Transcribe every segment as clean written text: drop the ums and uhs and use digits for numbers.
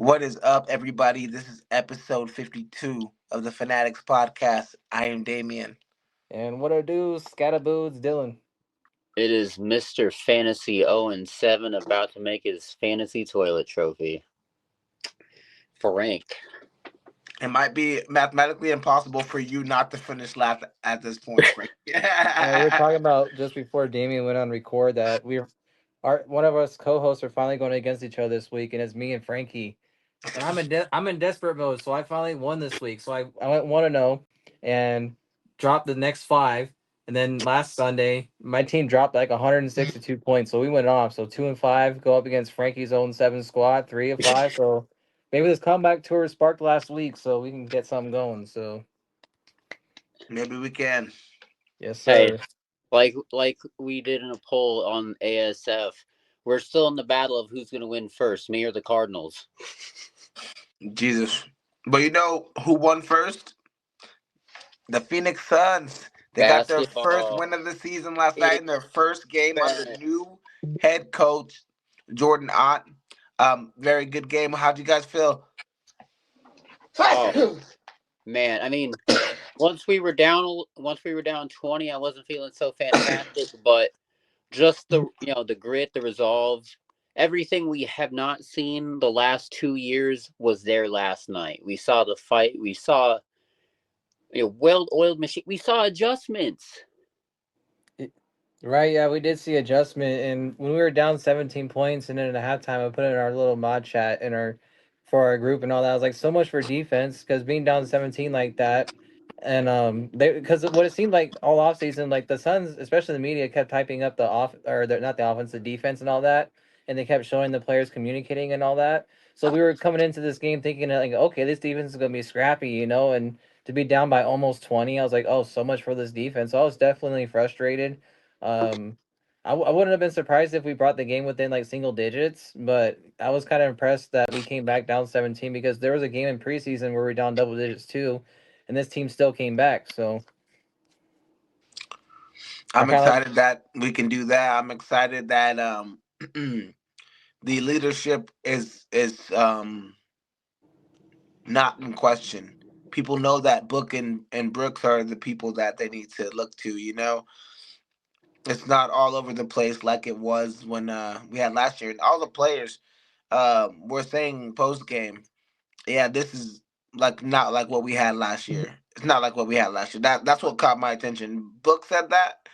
What is up, everybody? This is episode 52 of the fAnaticZ podcast. I am Damien. And what I do, Scatterboots, Dylan. It is Mr. Fantasy 0-7 about to make his fantasy toilet trophy. Frank. It might be mathematically impossible for you not to finish last at this point, Frank. We were talking about just before Damien went on record that one of us co-hosts are finally going against each other this week, and it's me and Frankie. And I'm in desperate mode, so I finally won this week. So I went 1-0 and dropped the next 5. And then last Sunday, my team dropped like 162 points, so we went off. So 2-5 go up against Frankie's own 7 squad, 3-5. So maybe this comeback tour sparked last week, so we can get something going. So Maybe we can. yes, sir. Hey, like we did in a poll on ASF, we're still in the battle of who's going to win first, me or the Cardinals. Jesus. But you know who won first? The Phoenix Suns. They got their first win of the season last night in their first game under new head coach Jordan Ott. Very good game. How'd you guys feel? Oh, man, I mean, once we were down 20, I wasn't feeling so fantastic, but just the grit, the resolve, everything we have not seen the last 2 years was there last night. We saw the fight. We saw well-oiled machine. We saw adjustments. Right, yeah, we did see adjustment, and when we were down 17 points and then at halftime, I put it in our little mod chat for our group and all that. I was like, so much for defense, because being down 17 like that, and because what it seemed like all off season, like the Suns, especially the media, kept hyping up not the offense, the defense and all that, and they kept showing the players communicating and all that. So we were coming into this game thinking like, okay, this defense is gonna be scrappy, and to be down by almost 20, I was like, oh, so much for this defense. So I was definitely frustrated. I wouldn't have been surprised if we brought the game within like single digits, but I was kind of impressed that we came back down 17 because there was a game in preseason where we were down double digits too, and this team still came back. So I'm excited that we can do that. I'm excited that the leadership is not in question. People know that Book and Brooks are the people that they need to look to. It's not all over the place like it was when we had last year. And all the players were saying post game, yeah, this is not like what we had last year. It's not like what we had last year. That's what caught my attention. Book said that,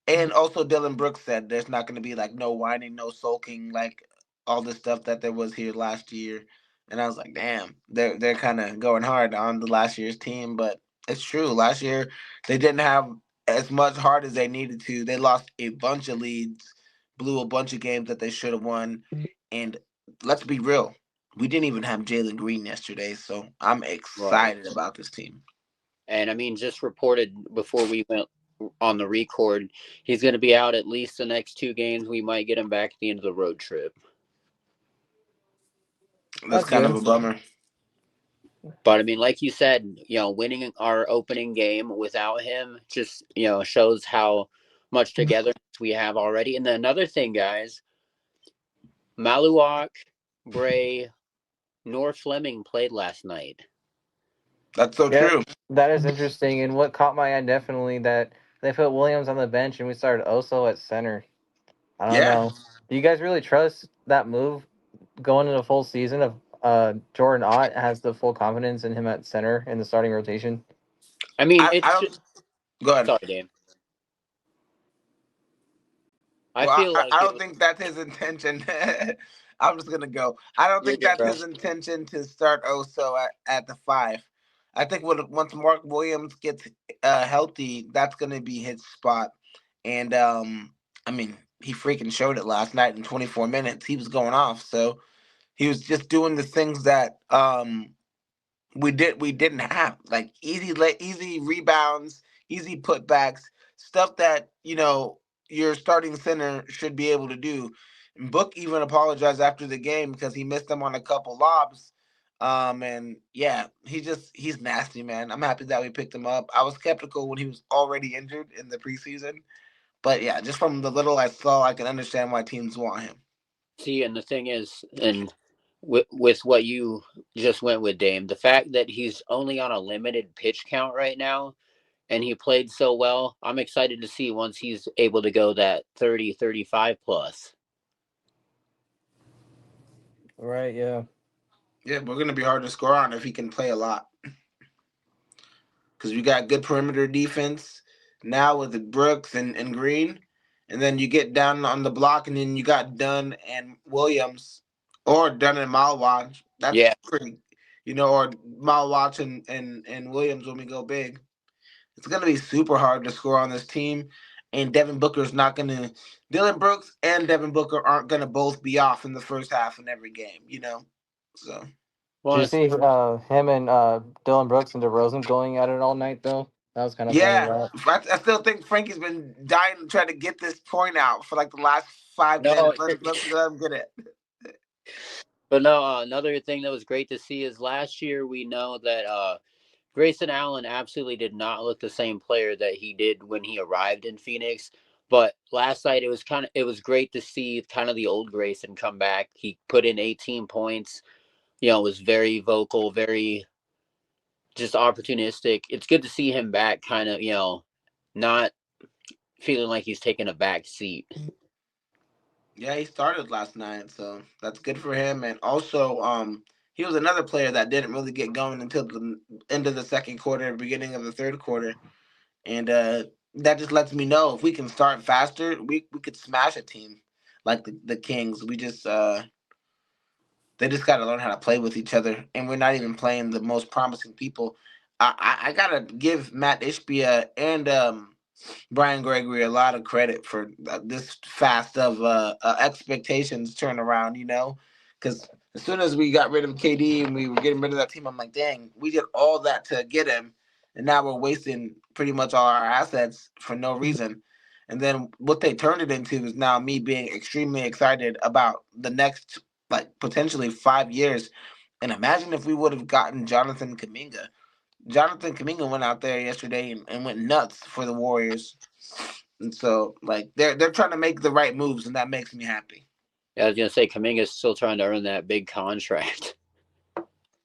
and also Dylan Brooks said there's not going to be like no whining, no sulking, like all the stuff that there was here last year. And I was like, damn, they're kind of going hard on the last year's team, but it's true. Last year they didn't have as much heart as they needed to. They lost a bunch of leads, blew a bunch of games that they should have won, and let's be real, we didn't even have Jalen Green yesterday, so I'm excited about this team. And I mean, just reported before we went on the record, he's going to be out at least the next 2 games. We might get him back at the end of the road trip. That's kind of a bummer. But I mean, like you said, winning our opening game without him just, shows how much togetherness we have already. And then another thing, guys, Maluak, Bray, nor Fleming played last night. That's so true. That is interesting. And what caught my eye definitely that they put Williams on the bench and we started Oso at center. I don't know. Do you guys really trust that move going into the full season of Jordan Ott has the full confidence in him at center in the starting rotation? I mean, go ahead. Sorry, Dave. I don't think that's his intention. I'm just gonna go. I don't think that's his intention to start Oso at the 5. I think once Mark Williams gets healthy, that's gonna be his spot. And I mean, he freaking showed it last night in 24 minutes. He was going off. So he was just doing the things that we didn't have, like easy rebounds, easy putbacks, stuff that your starting center should be able to do. And Book even apologized after the game because he missed them on a couple lobs. And yeah, he's nasty, man. I'm happy that we picked him up. I was skeptical when he was already injured in the preseason, but yeah, just from the little I saw, I can understand why teams want him. See, and the thing is, and with what you just went with, Dame. The fact that he's only on a limited pitch count right now and he played so well, I'm excited to see once he's able to go that 30, 35 plus. Right, yeah. Yeah, we're gonna be hard to score on if he can play a lot. Because we got good perimeter defense now with the Brooks and Green, and then you get down on the block, and then you got Dunn and Williams, or Dunn and Malwatch. Yeah. That's pretty, or Malwatch and Williams when we go big. It's gonna be super hard to score on this team, and Devin Booker's not gonna. Dylan Brooks and Devin Booker aren't gonna both be off in the first half in every game. So. Did you Well, see him and Dylan Brooks and DeRozan going at it all night though? That was kind of funny. Yeah, That I still think Frankie's been dying to try to get this point out for like the last 5 minutes. no, Let's let him get it. but no. Another thing that was great to see is last year we know that Grayson Allen absolutely did not look the same player that he did when he arrived in Phoenix. But last night it was great to see kind of the old Grayson come back. He put in 18 points. Was very vocal, very just opportunistic. It's good to see him back, kind of not feeling like he's taking a back seat. Yeah, he started last night, so that's good for him. And also, he was another player that didn't really get going until the end of the second quarter, beginning of the third quarter, and that just lets me know if we can start faster, we could smash a team like the Kings. They just got to learn how to play with each other, and we're not even playing the most promising people. I gotta give Matt Ishbia and Brian Gregory a lot of credit for this fast of expectations turnaround. Because as soon as we got rid of KD and we were getting rid of that team, I'm like, dang, we did all that to get him, and now we're wasting pretty much all our assets for no reason. And then what they turned it into is now me being extremely excited about the next, like, potentially 5 years. And imagine if we would have gotten Jonathan Kaminga. Jonathan Kaminga went out there yesterday and went nuts for the Warriors. And so, like, they're trying to make the right moves, and that makes me happy. Yeah, I was gonna say Kaminga's still trying to earn that big contract.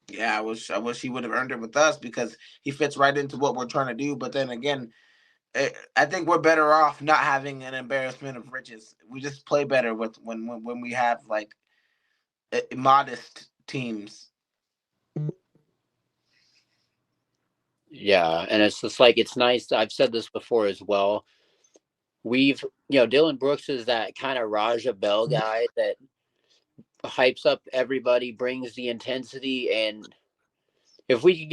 Yeah, I wish he would have earned it with us because he fits right into what we're trying to do. But then again, I think we're better off not having an embarrassment of riches. We just play better with when we have like modest teams. Yeah, and it's just like it's nice. I've said this before as well. We've Dylan Brooks is that kind of Raja Bell guy that hypes up everybody, brings the intensity, and if we could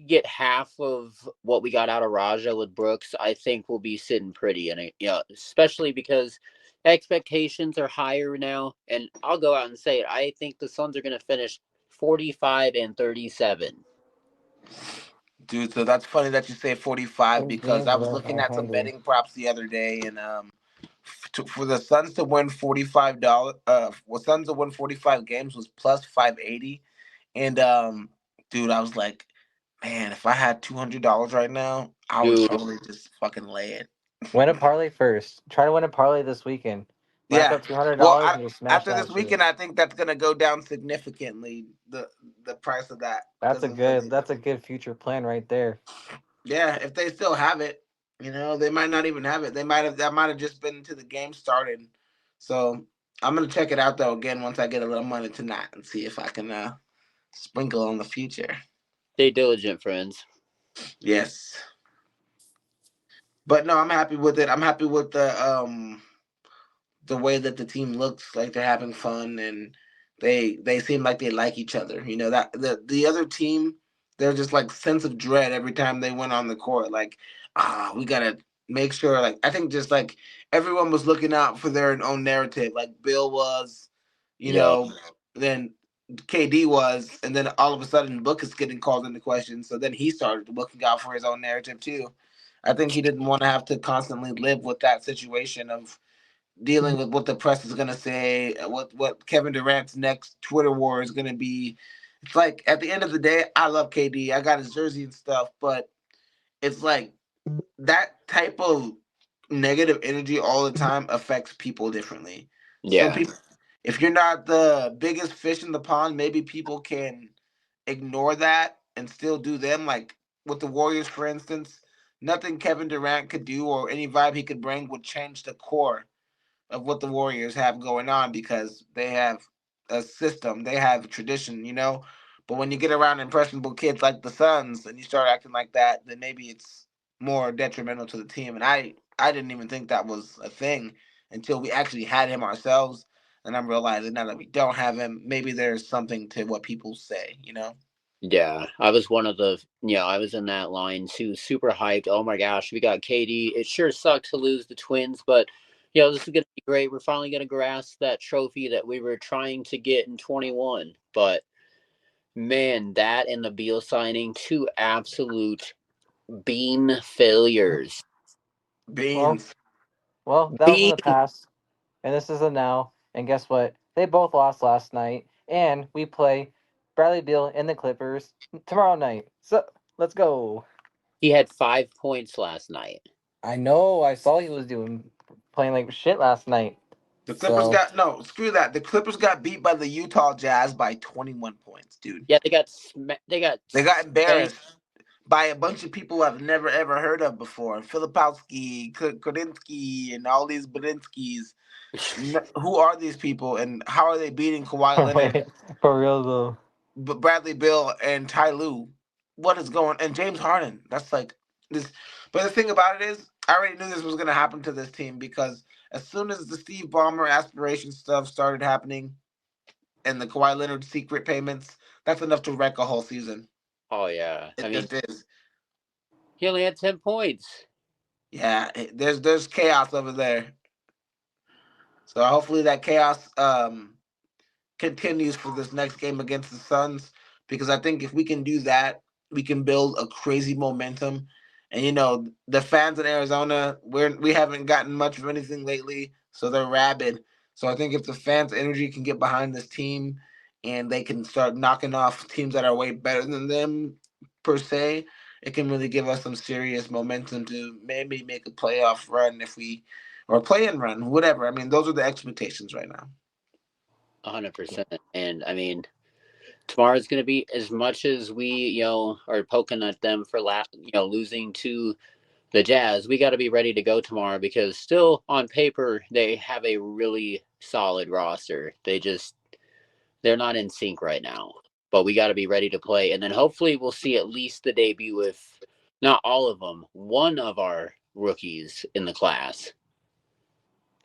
get half of what we got out of Raja with Brooks, I think we'll be sitting pretty. And especially because expectations are higher now. And I'll go out and say it. I think the Suns are going to finish 45-37. Dude, so that's funny that you say 45 those because games I are was like looking at some 100. betting props the other day, and for the Suns to win $45, for Suns to win 45 games was plus 580, and dude, I was like, man, if I had $200 right now, I would Dude, totally just fucking lay it. Win a parlay first. Try to win a parlay this weekend. Rack Yeah. up two hundred Well, dollars and just smash after this that shit. weekend, I think that's gonna go down significantly the price of that That's because a of the good. That's a good future plan right there. yeah. If they still have it, they might not even have it. That might have just been to the game started. So I'm gonna check it out though again once I get a little money tonight and see if I can sprinkle on the future. stay diligent, friends. Yes, but no, I'm happy with it. I'm happy with the way that the team looks like they're having fun and they seem like they like each other. That the other team, they're just like sense of dread every time they went on the court. Like, we gotta make sure. Like, I think just like everyone was looking out for their own narrative. Like Bill was, you Yep. know, then KD was, and then all of a sudden Book is getting called into question. So then he started looking out for his own narrative too. I think he didn't want to have to constantly live with that situation of dealing with what the press is gonna say, what Kevin Durant's next Twitter war is gonna be. It's like at the end of the day, I love KD. I got his jersey and stuff, but it's like that type of negative energy all the time affects people differently. Some Yeah. people if you're not the biggest fish in the pond, maybe people can ignore that and still do them. Like with the Warriors, for instance, nothing Kevin Durant could do or any vibe he could bring would change the core of what the Warriors have going on because they have a system, they have a tradition, you know. But when you get around impressionable kids like the Suns and you start acting like that, then maybe it's more detrimental to the team. And I didn't even think that was a thing until we actually had him ourselves. And I'm realizing now that we don't have him, maybe there's something to what people say, you know. Yeah, I was one of the, I was in that line too, super hyped. Oh my gosh, we got KD. It sure sucked to lose the Twins, but this is going to be great. We're finally going to grasp that trophy that we were trying to get in 21. But man, that and the Beal signing, two absolute bean failures. Well, Beans. that was in Bean. the past, and this is the now. And guess what? They both lost last night, and we play Bradley Beal and the Clippers tomorrow night. So let's go. He had 5 points last night. I know. I saw he was playing like shit last night. The Clippers So got no, screw that. The Clippers got beat by the Utah Jazz by 21 points, dude. Yeah, they got They got spanked. embarrassed by a bunch of people I've never ever heard of before. Filipowski, Kodinsky, and all these Badinskis. Who are these people, and how are they beating Kawhi Leonard, for real though. Bradley Bill, and Ty Lue? What is going? And James Harden. That's like this. But the thing about it is, I already knew this was going to happen to this team because as soon as the Steve Ballmer aspiration stuff started happening and the Kawhi Leonard secret payments, that's enough to wreck a whole season. Oh yeah, I It mean just is. he only had 10 points. Yeah, there's chaos over there. So hopefully that chaos continues for this next game against the Suns because I think if we can do that, we can build a crazy momentum. And the fans in Arizona, we haven't gotten much of anything lately, so they're rabid. So I think if the fans' energy can get behind this team and they can start knocking off teams that are way better than them per se, it can really give us some serious momentum to maybe make a playoff run if we or play-in run, whatever. I mean, those are the expectations right now. 100%. And I mean, tomorrow's going to be as much as we, are poking at them for losing to the Jazz. We got to be ready to go tomorrow because still on paper they have a really solid roster. They're not in sync right now, but we got to be ready to play. And then hopefully we'll see at least the debut with not all of them, one of our rookies in the class.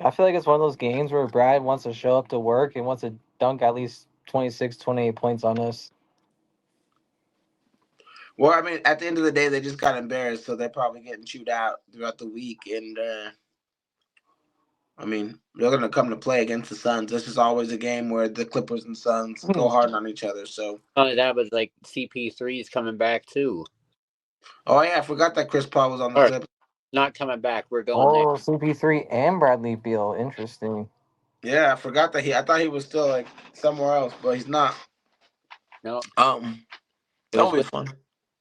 I feel like it's one of those games where Brad wants to show up to work and wants to dunk at least 26, 28 points on us. Well, I mean, at the end of the day, they just got embarrassed, so they're probably getting chewed out throughout the week. And I mean, they're gonna come to play against the Suns. This is always a game where the Clippers and Suns go hard on each other. So, That was like CP3 is coming back too. oh yeah, I forgot that Chris Paul was on the Or Clippers. not coming back. We're going there. Oh, CP3 and Bradley Beal. Interesting. Yeah, I forgot that I thought he was still like somewhere else, but he's not. No, it That'll was be with fun.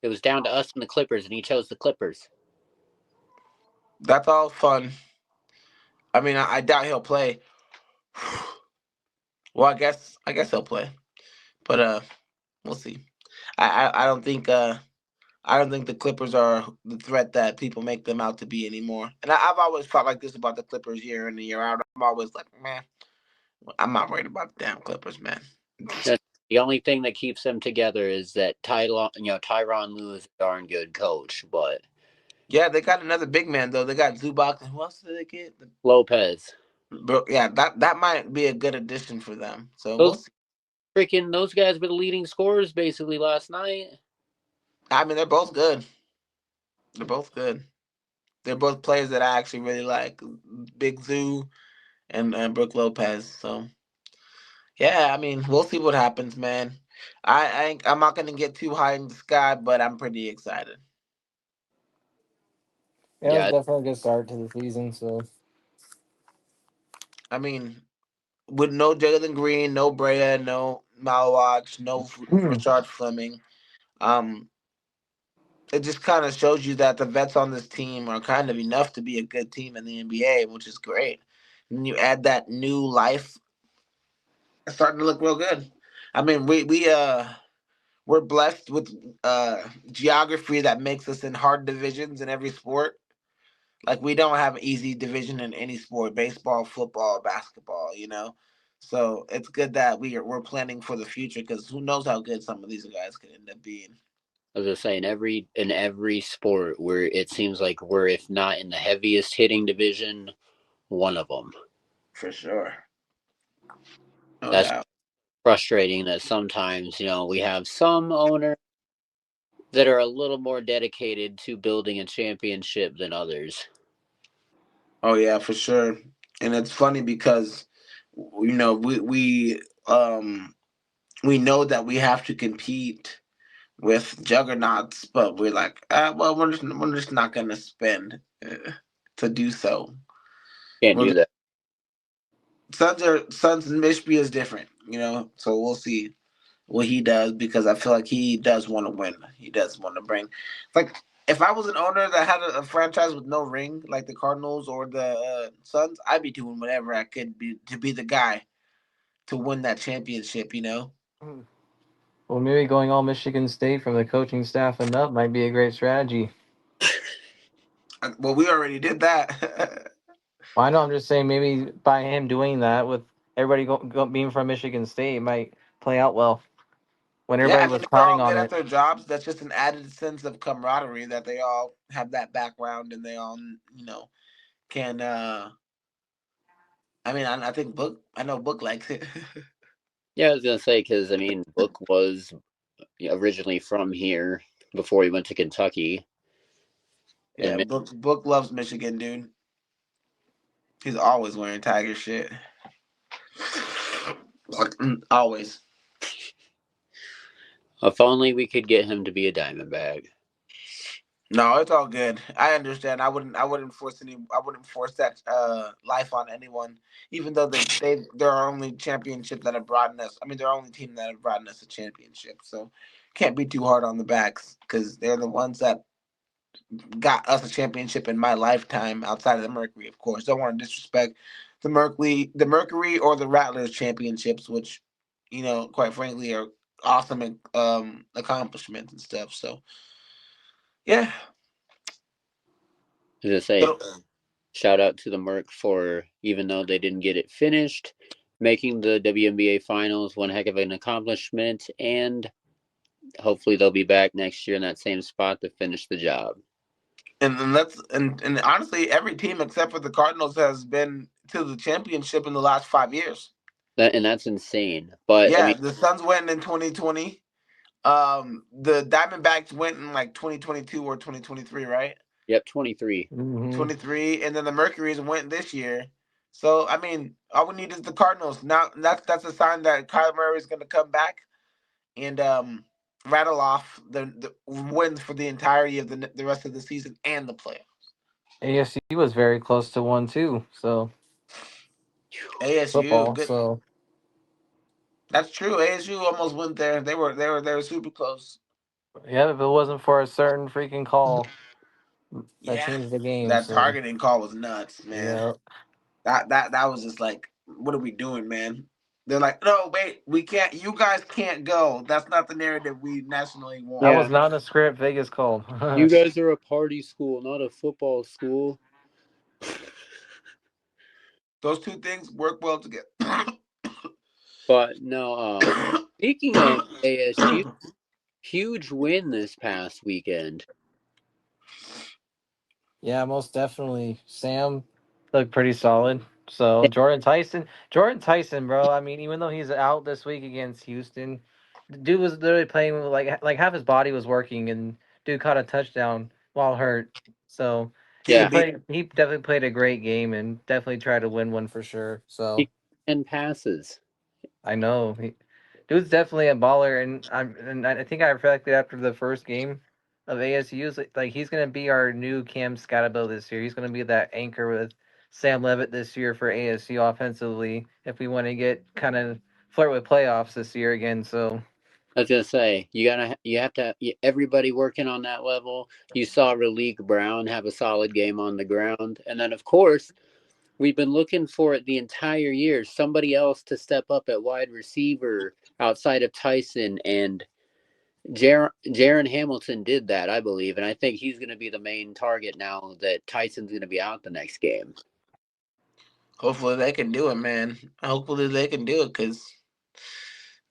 it was down to us and the Clippers, and he chose the Clippers. That's all fun. I mean, I doubt he'll play. Well, I guess he'll play, but we'll see. I don't think I don't think the Clippers are the threat that people make them out to be anymore. And I've always felt like this about the Clippers year in and year out. I'm always like, man, I'm not worried about the damn Clippers, man. The only thing that keeps them together is that Tyronn Lue is a darn good coach, but Yeah, they got another big man though. They got Zubac, and who else did they get? Lopez. Bro, yeah, that might be a good addition for them. So we'll Those see. those guys were the leading scorers basically last night. I mean, they're both good. They're both good. They're both players that I actually really like. Big Zoo and Brooke Lopez. So yeah, I mean, we'll see what happens, man. I'm not gonna get too high in the sky, but I'm pretty excited. Yeah, it was Yeah, definitely a good start to the season. So I mean, with no Jalen Green, no Brea, no Malwatch, no Richard Fleming, um, it just kind of shows you that the vets on this team are kind of enough to be a good team in the NBA, which is great. And you add that new life It's starting to look real good. I mean, we're blessed with geography that makes us in hard divisions in every sport. Like we don't have an easy division in any sport, baseball, football, basketball, you know. So it's good that we're planning for the future because who knows how good some of these guys could end up being. I was just saying, every sport where it seems like we're, if not in the heaviest hitting division, one of them. For sure. No That's doubt. frustrating that sometimes, we have some owners that are a little more dedicated to building a championship than others. Oh yeah, for sure. And it's funny because we know that we have to compete with juggernauts, but we're like, well, we're just not gonna spend to do so. Can't We're do that. Suns and Mishby is different, So we'll see what he does because I feel like he does want to win. He does want to bring. Like if I was an owner that had a franchise with no ring, like the Cardinals or the Suns, I'd be doing whatever I could be to be the guy to win that championship. Well, maybe going all Michigan State from the coaching staff and up might be a great strategy. Well, we already did that. Well, I know. I'm just saying, maybe by him doing that, with everybody being from Michigan State, it might play out well when Yeah, everybody I mean was if they're counting all on good at it. their jobs, that's just an added sense of camaraderie that they all have that background and they all can. I mean, I think Book. I know Book likes it. Yeah, I was gonna say, because Book was originally from here before he went to Kentucky, Yeah, and Book loves Michigan, dude. He's always wearing Tiger shit. Like, always. if only we could get him to be a Diamondback. No, it's all good. I understand. I wouldn't force any. I wouldn't force that life on anyone. Even though they're our only championship that have brought us. I mean, they're our only team that have brought us a championship. So can't be too hard on the backs because they're the ones that got us a championship in my lifetime outside of the Mercury, of course. Don't want to disrespect the Mercury or the Rattlers championships, which, quite frankly, are awesome accomplishments and stuff. So, yeah. I was gonna say, So, shout out to the Merc for, even though they didn't get it finished, making the WNBA finals one heck of an accomplishment, and hopefully they'll be back next year in that same spot to finish the job. and honestly, every team except for the Cardinals has been to the championship in the last 5 years. That's insane. But Yeah, the Suns went in 2020. The Diamondbacks went in like 2022 or 2023, right? yep, 23. Hmm. 23, and then the Mercury's went this year. So I mean, all we need is the Cardinals. Now that's a sign that Kyler Murray is going to come back and rattle off the wins for the entirety of the rest of the season and the playoffs. ASU was very close to one too. So ASU, football. good. So That's true. ASU almost went there. They were super close. yeah, if it wasn't for a certain freaking call that Yeah, changed the game. that So targeting call was nuts, man. yeah, That was just like, what are we doing, man? They're like, no, wait, we can't. You guys can't go. That's not the narrative we nationally that want. was not a script Vegas called. You guys are a party school, not a football school. Those two things work well together. But no, speaking of ASU, huge win this past weekend. Yeah, most definitely. Sam looked pretty solid. So Jordan Tyson, bro. I mean, even though he's out this week against Houston, the dude was literally playing with like half his body was working, and dude caught a touchdown while hurt. So he Yeah, played. He definitely played a great game and definitely tried to win one for sure. So he 10 passes. I know dude's definitely a baller, and I think I reflected after the first game of ASU, like he's gonna be our new Cam Scottabile this year. He's gonna be that anchor with Sam Levitt this year for ASU offensively if we want to get kind of flirt with playoffs this year again. So I was gonna say, you have to have everybody working on that level. You saw Raleek Brown have a solid game on the ground, and then of course We've been looking for it the entire year. Somebody else to step up at wide receiver outside of Tyson, and Jaron Hamilton did that, I believe, and I think he's going to be the main target now that Tyson's going to be out the next game. Hopefully they can do it, man. Hopefully they can do it because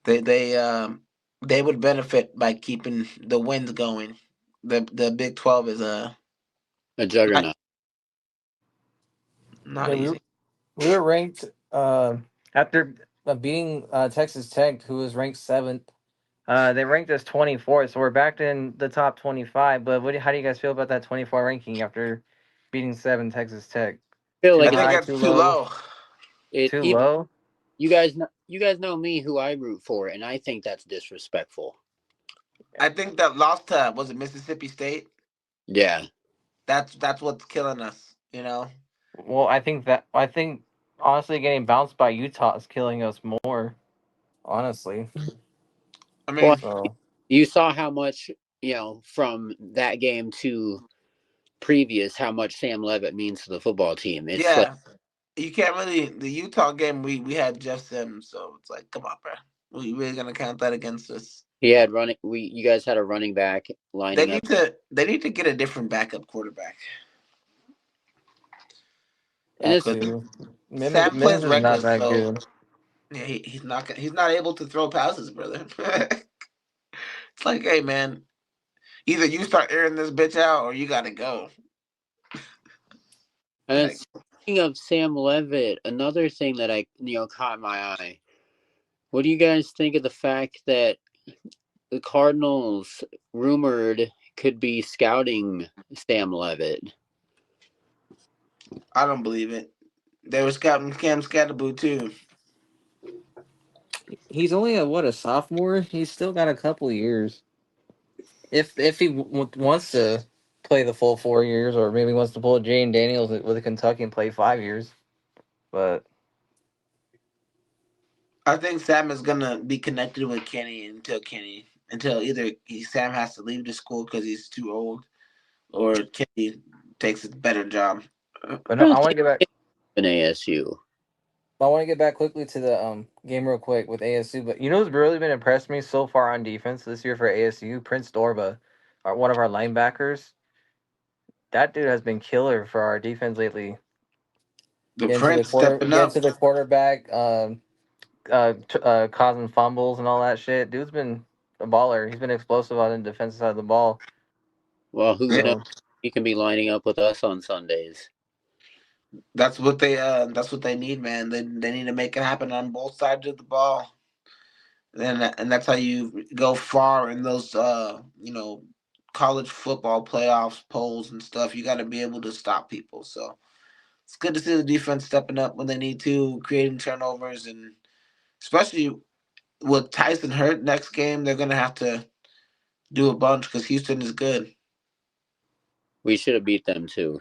they would benefit by keeping the wins going. The Big 12 is A not juggernaut. Yeah, easy. we were ranked after beating Texas Tech, who was ranked 7th. They ranked us 24th, so we're back in the top 25. But how do you guys feel about that 24 ranking after beating 7 Texas Tech? I feel Too I like think high, that's too too low? low. Too even low? you guys know me who I root for, and I think that's disrespectful. I think that lost to was it Mississippi State? Yeah. That's what's killing us. You know. Well, I think honestly getting bounced by Utah is killing us more. Honestly, I Well, mean, so you saw how much, from that game to previous, how much Sam Levitt means to the football team. It's like yeah, you can't really the Utah game. We had Jeff Sims, so it's like, come on, bro. We really gonna count that against us? he had running. You guys had a running back They lining up. need to they need to get a different backup quarterback. And that it's Because too. Sam Mims plays is not reckless, that so good. yeah, he's not able to throw passes, brother. It's like, hey man, either you start airing this bitch out or you gotta go. and Like, speaking of Sam Levitt, another thing that I caught my eye. What do you guys think of the fact that the Cardinals rumored could be scouting Sam Levitt? I don't believe it. They were scouting Cam Scatterboo too. He's only a sophomore. He's still got a couple years. If he wants to play the full 4 years, or maybe wants to pull a Jane Daniels with Kentucky and play 5 years, but I think Sam is gonna be connected with Kenny until either Sam has to leave the school because he's too old, or Kenny takes a better job. but I no, I don't want to think get back. an ASU. I want to get back quickly to the game real quick with ASU. But you know who's really been impressed me so far on defense this year for ASU? Prince Dorba, one of our linebackers. That dude has been killer for our defense lately. The Prince stepping Getting up. to the quarterback, causing fumbles and all that shit. Dude's been a baller. He's been explosive on the defensive side of the ball. Well, who knows? So He can be lining up with us on Sundays. That's what they need, man. They need to make it happen on both sides of the ball. And that's how you go far in those college football playoffs polls and stuff. You got to be able to stop people. So it's good to see the defense stepping up when they need to, creating turnovers, and especially with Tyson hurt next game, they're gonna have to do a bunch because Houston is good. We should have beat them too.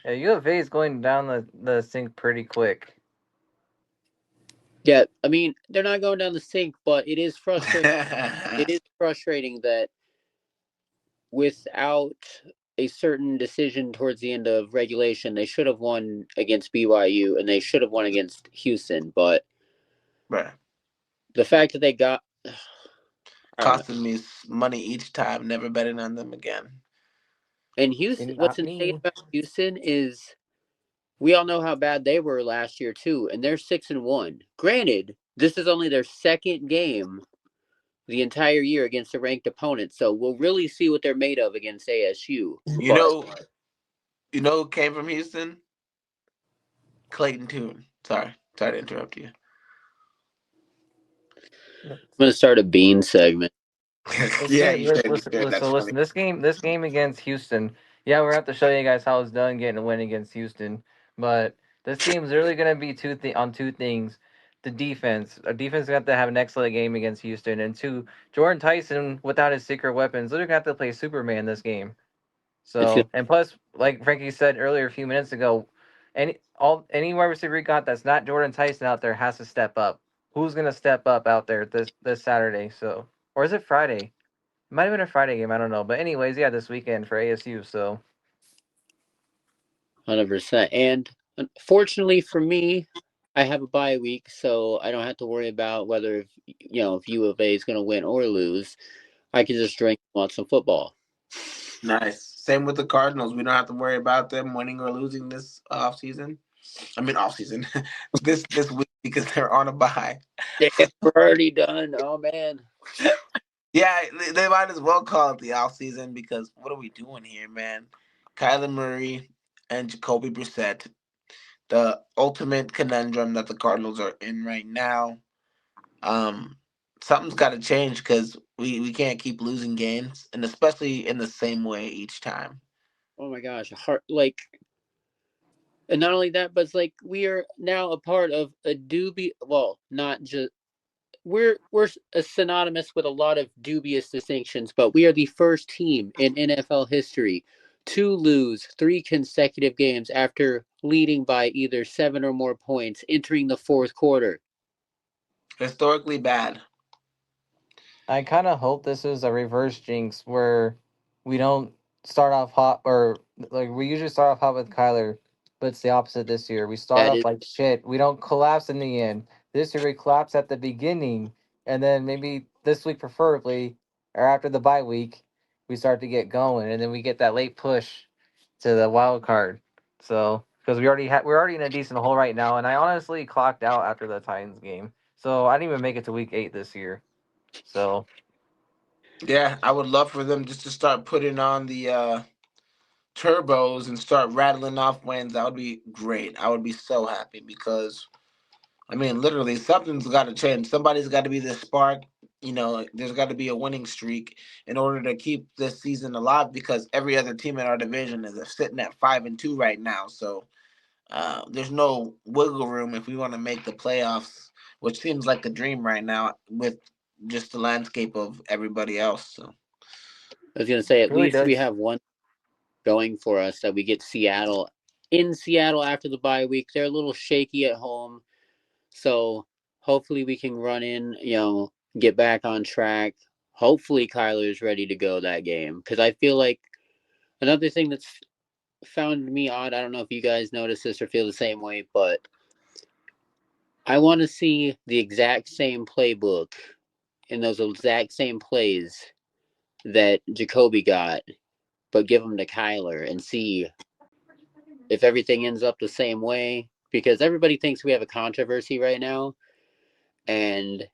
yeah, U of A is going down the sink pretty quick. Yeah, I mean they're not going down the sink, but it is frustrating. It is frustrating that without a certain decision towards the end of regulation, they should have won against BYU and they should have won against Houston. But Bruh, the fact that they got, I don't know. costing me money each time. Never betting on them again. And Houston, And what's not insane me. about Houston is we all know how bad they were last year too, and they're 6-1. Granted, this is only their second game the entire year against a ranked opponent, so we'll really see what they're made of against ASU. You But know, you know who came from Houston? Clayton Tune. Sorry to interrupt you. I'm gonna start a bean segment. Yeah, you should. You Listen, should. That's listen, funny. listen. This game against Houston. Yeah, we're gonna have to show you guys how it's done getting a win against Houston. But this game is really gonna be on two things. The defense. Our defense got to have an excellent game against Houston, and two, Jordan Tyson without his secret weapons, literally gonna have to play Superman this game. It's gonna, So, and plus, like Frankie said earlier a few minutes ago, any wide receiver we got that's not Jordan Tyson out there has to step up. Who's gonna step up out there this Saturday? So, or is it Friday? It might have been a Friday game. I don't know. But anyways, yeah, this weekend for ASU. So 100%. And fortunately for me, I have a bye week, so I don't have to worry about whether if U of A is going to win or lose. I can just drink and watch some football. Nice. Same with the Cardinals. We don't have to worry about them winning or losing this off season. I mean off season. this week because they're on a bye. Damn, we're already done. Oh man. Yeah, they might as well call it the off season because what are we doing here, man? Kyler Murray and Jacoby Brissett, the ultimate conundrum that the Cardinals are in right now. Um, Something's got to change because we can't keep losing games, and especially in the same way each time. Oh my gosh. And not only that, but it's like we are now a part of a dubious. Well, not just we're synonymous with a lot of dubious distinctions, but we are the first team in NFL history to lose 3 consecutive games after leading by either 7 or more points entering the fourth quarter. Historically bad. I kind of hope this is a reverse jinx where we don't start off hot, or like we usually start off hot with Kyler, but it's the opposite this year. We start That off is like shit. We don't collapse in the end. This year we collapse at the beginning, and then maybe this week, preferably, or after the bye week, we start to get going, and then we get that late push to the wild card. So because we're already in a decent hole right now, and I honestly clocked out after the Titans game, so I didn't even make it to week 8 this year. So Yeah, I would love for them just to start putting on the turbos and start rattling off wins. That would be great. I would be so happy because I mean, literally, something's got to change. Somebody's got to be the spark. There's got to be a winning streak in order to keep this season alive because every other team in our division is sitting at 5-2 right now. So there's no wiggle room if we want to make the playoffs, which seems like a dream right now with just the landscape of everybody else. So I was gonna say it at really least we does. have one going for us that we get Seattle in Seattle after the bye week. They're a little shaky at home. So hopefully we can run in, get back on track. Hopefully Kyler's ready to go that game. Because I feel like another thing that's found me odd, I don't know if you guys notice this or feel the same way, but I want to see the exact same playbook and those exact same plays that Jacoby got, but give them to Kyler and see if everything ends up the same way. Because everybody thinks we have a controversy right now, and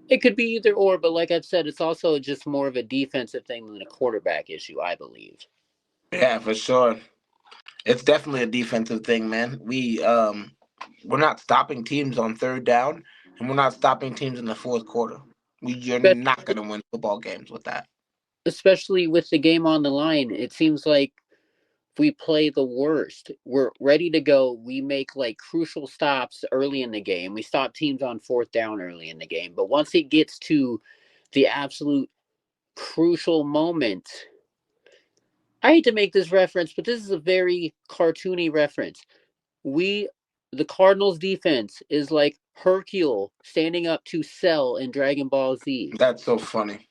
it could be either or, but like I've said, it's also just more of a defensive thing than a quarterback issue, I believe. yeah, for sure, it's definitely a defensive thing, man. We're not stopping teams on third down, and we're not stopping teams in the fourth quarter. You're not going to win football games with that. Especially with the game on the line, it seems like we play the worst. We're ready to go. We make like crucial stops early in the game. We stop teams on fourth down early in the game. But once it gets to the absolute crucial moment, I hate to make this reference, but this is a very cartoony reference. We the Cardinals defense is like Hercule standing up to Cell in Dragon Ball Z. That's so funny.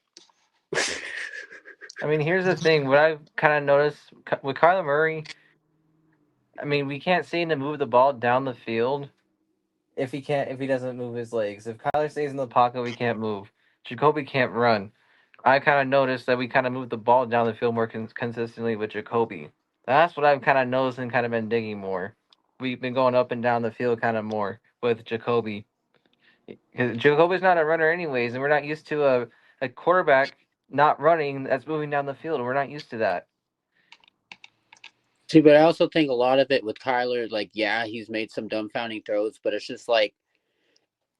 I mean, here's the thing. What I've kind of noticed with Kyler Murray, I mean, we can't seem to move the ball down the field if he doesn't move his legs. If Kyler stays in the pocket, we can't move. Jacoby can't run. I kind of noticed that we kind of moved the ball down the field more consistently with Jacoby. That's what I've kind of noticed and kind of been digging more. We've been going up and down the field kind of more with Jacoby. 'Cause Jacoby's not a runner anyways, and we're not used to a quarterback not running that's moving down the field. We're not used to that. See, but I also think a lot of it with Kyler, like, yeah, he's made some dumbfounding throws, but it's just like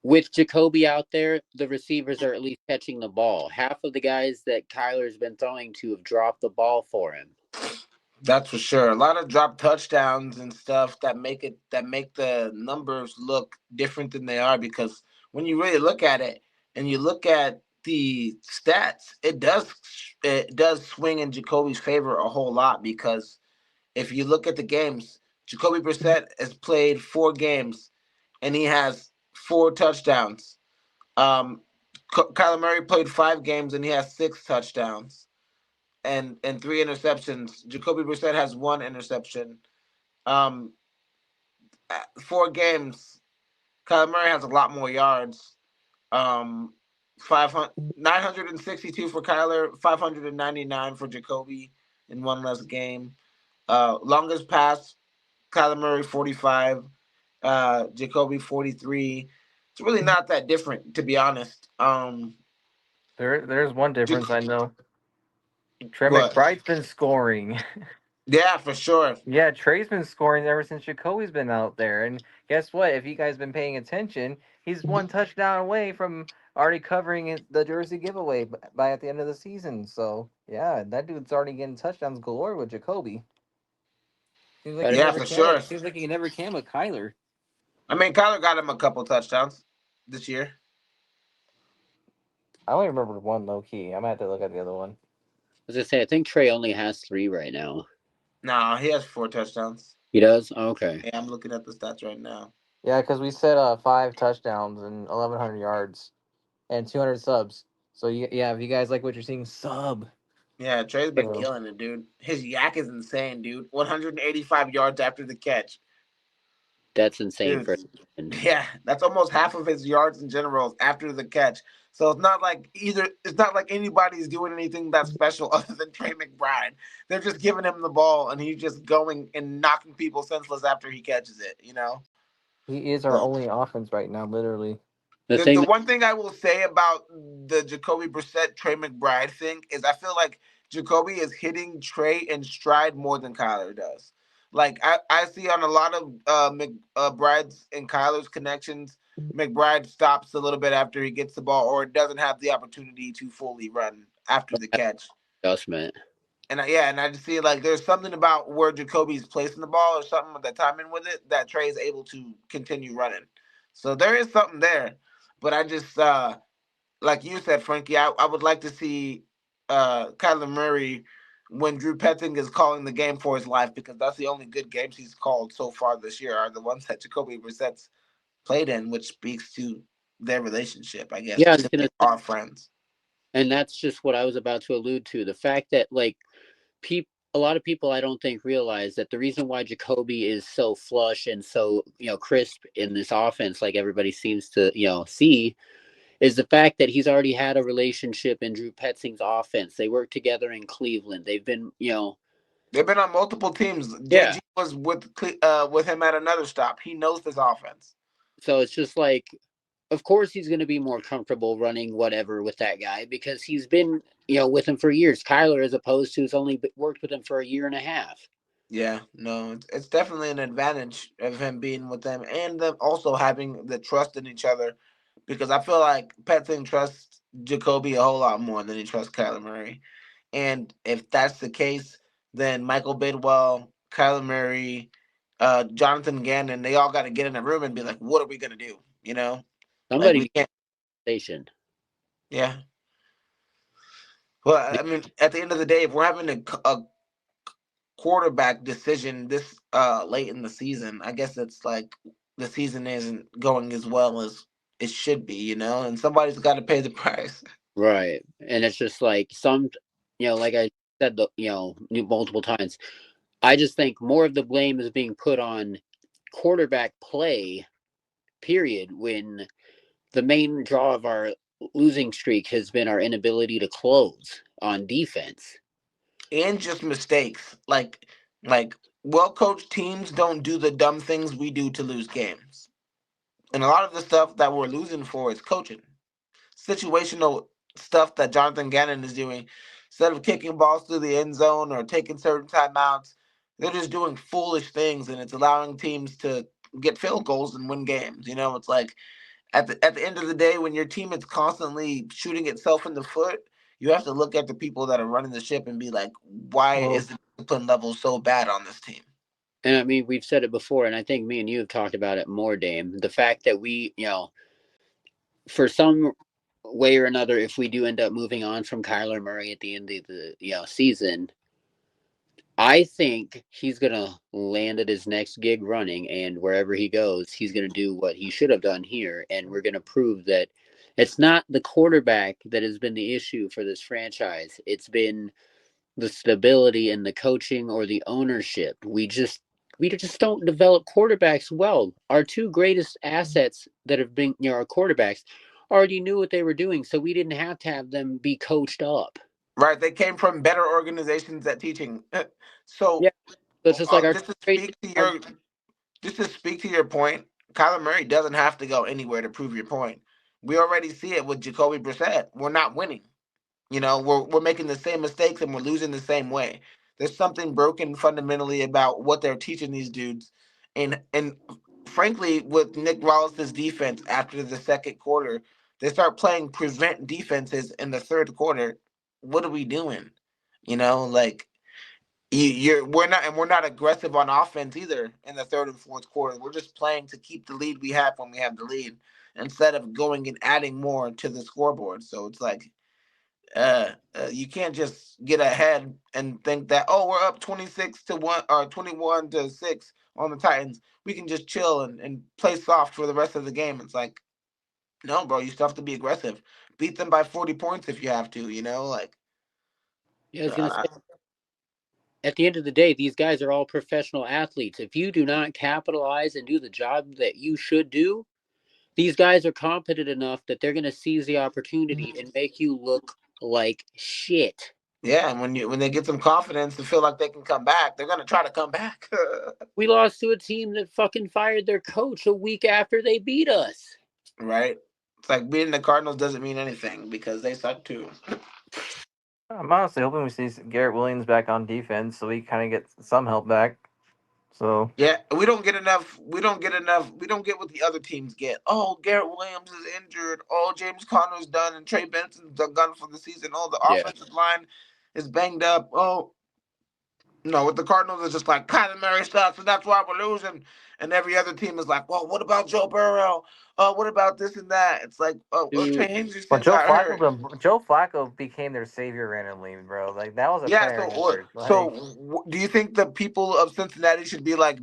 with Jacoby out there, the receivers are at least catching the ball. Half of the guys that Kyler's been throwing to have dropped the ball for him. That's for sure. A lot of drop touchdowns and stuff that make the numbers look different than they are because when you really look at it and you look at the stats, it does swing in Jacoby's favor a whole lot because if you look at the games, Jacoby Brissett has played 4 games and he has 4 touchdowns. Um, Kyler Murray played 5 games and he has 6 touchdowns. and 3 interceptions. Jacoby Brissett has 1 interception. 4 games. Kyler Murray has a lot more yards. 500, 962 for Kyler, 599 for Jacoby in one less game. Longest pass, Kyler Murray 45, Jacoby 43. It's really not that different, to be honest. There's one difference I know. Trey What? McBride's been scoring. Yeah, for sure. Yeah, Trey's been scoring ever since Jacoby's been out there. And guess what? If you guys been paying attention, he's one touchdown away from already covering the jersey giveaway by at the end of the season. So yeah, that dude's already getting touchdowns galore with Jacoby. Seems like he Better- Yeah, never for can. sure. Seems like he never can with Kyler. I mean, Kyler got him a couple touchdowns this year. I only remember one low key. I might have to look at the other one. I was gonna say, I think Trey only has 3 right now. Nah, he has 4 touchdowns. He does? Okay. Yeah, I'm looking at the stats right now. Yeah, because we said 5 touchdowns and 1,100 yards and 200 subs. So yeah, if you guys like what you're seeing, sub. Yeah, Trey's been So- killing it, dude. His yak is insane, dude. 185 yards after the catch. That's insane Dude. for Yeah, that's almost half of his yards in general after the catch. So it's not like anybody's doing anything that special other than Trey McBride. They're just giving him the ball and he's just going and knocking people senseless after he catches it, you know? He is our only offense right now, literally. The one thing I will say about the Jacoby Brissett Trey McBride thing is I feel like Jacoby is hitting Trey in stride more than Kyler does. Like I see on a lot of McBride's and Kyler's connections, McBride stops a little bit after he gets the ball or doesn't have the opportunity to fully run after the catch. adjustment. And I just see like there's something about where Jacoby's placing the ball or something with the timing with it that Trey is able to continue running. So there is something there. But I just like you said, Frankie, I would like to see Kyler Murray when Drew Petzing is calling the game for his life because that's the only good games he's called so far this year are the ones that Jacoby Brissett's played in, which speaks to their relationship, I guess. Yeah, I was gonna they are friends. And that's just what I was about to allude to. The fact that like a lot of people I don't think realize that the reason why Jacoby is so flush and so, crisp in this offense, like everybody seems to, see, is the fact that he's already had a relationship in Drew Petzing's offense. They work together in Cleveland. They've been, They've been on multiple teams. Yeah. JG was with him at another stop. He knows this offense. So it's just like, of course he's going to be more comfortable running whatever with that guy because he's been, with him for years. Kyler, as opposed to, has only worked with him for a year and a half. Yeah, no, it's definitely an advantage of him being with them and them also having the trust in each other because I feel like Petzing trusts Jacoby a whole lot more than he trusts Kyler Murray. And if that's the case, then Michael Bidwell, Kyler Murray, Jonathan Gannon, they all got to get in a room and be like, what are we going to do? Somebody we can't. Station. Yeah. Well, I mean, at the end of the day, if we're having a quarterback decision this late in the season, I guess it's like the season isn't going as well as it should be, and somebody's got to pay the price. Right. And it's just like like I said, multiple times, I just think more of the blame is being put on quarterback play, period, when the main draw of our losing streak has been our inability to close on defense. And just mistakes. Like well-coached teams don't do the dumb things we do to lose games. And a lot of the stuff that we're losing for is coaching. Situational stuff that Jonathan Gannon is doing. Instead of kicking balls through the end zone or taking certain timeouts, they're just doing foolish things, and it's allowing teams to get field goals and win games. It's like at the end of the day, when your team is constantly shooting itself in the foot, you have to look at the people that are running the ship and be like, why is the discipline level so bad on this team? And I mean, we've said it before, and I think me and you have talked about it more, Dame. The fact that we, for some way or another, if we do end up moving on from Kyler Murray at the end of the season, I think he's going to land at his next gig running, and wherever he goes, he's going to do what he should have done here, and we're going to prove that it's not the quarterback that has been the issue for this franchise. It's been the stability in the coaching or the ownership. We just don't develop quarterbacks well. Our two greatest assets that have been, our quarterbacks already knew what they were doing, so we didn't have to have them be coached up. Right, they came from better organizations at teaching. Yeah, So, so it's just like our just to great, speak to our your point, Kyler Murray doesn't have to go anywhere to prove your point. We already see it with Jacoby Brissett. We're not winning. You know, we're making the same mistakes and we're losing the same way. There's something broken fundamentally about what they're teaching these dudes, and frankly, with Nick Wallace's defense after the second quarter, they start playing prevent defenses in the third quarter. What are we doing? You know, like we're not aggressive on offense either in the third and fourth quarter. We're just playing to keep the lead we have when we have the lead instead of going and adding more to the scoreboard. So it's like you can't just get ahead and think that, oh, we're up 26-1 or 21-6 on the Titans. We can just chill and play soft for the rest of the game. It's like, no, bro, you still have to be aggressive. Beat them by 40 points if you have to. You know, like yeah, I was gonna uh, say, at the end of the day, these guys are all professional athletes. If you do not capitalize and do the job that you should do, these guys are competent enough that they're gonna seize the opportunity and make you look like shit. yeah. And when they get some confidence and feel like they can come back, they're gonna try to come back. We lost to a team that fucking fired their coach a week after they beat us. Right? It's like beating the Cardinals doesn't mean anything because they suck too. I'm honestly hoping we see Garrett Williams back on defense so we kind of get some help back. So Yeah, we don't get enough. We don't get enough. We don't get what the other teams get. Oh, Garrett Williams is injured. Oh, James Conner's done, and Trey Benson's done for the season. Oh, the Yeah. offensive line is banged up. Oh, no, with the Cardinals, it's just like Kyler Murray sucks, and that's why we're losing. And every other team is like, well, what about Joe Burrow? What about this and that? It's like, Dude, Trey Hendrickson got hurt. Joe Flacco became their savior randomly, bro. Like that was a Yeah, player injured. Like do you think the people of Cincinnati should be like,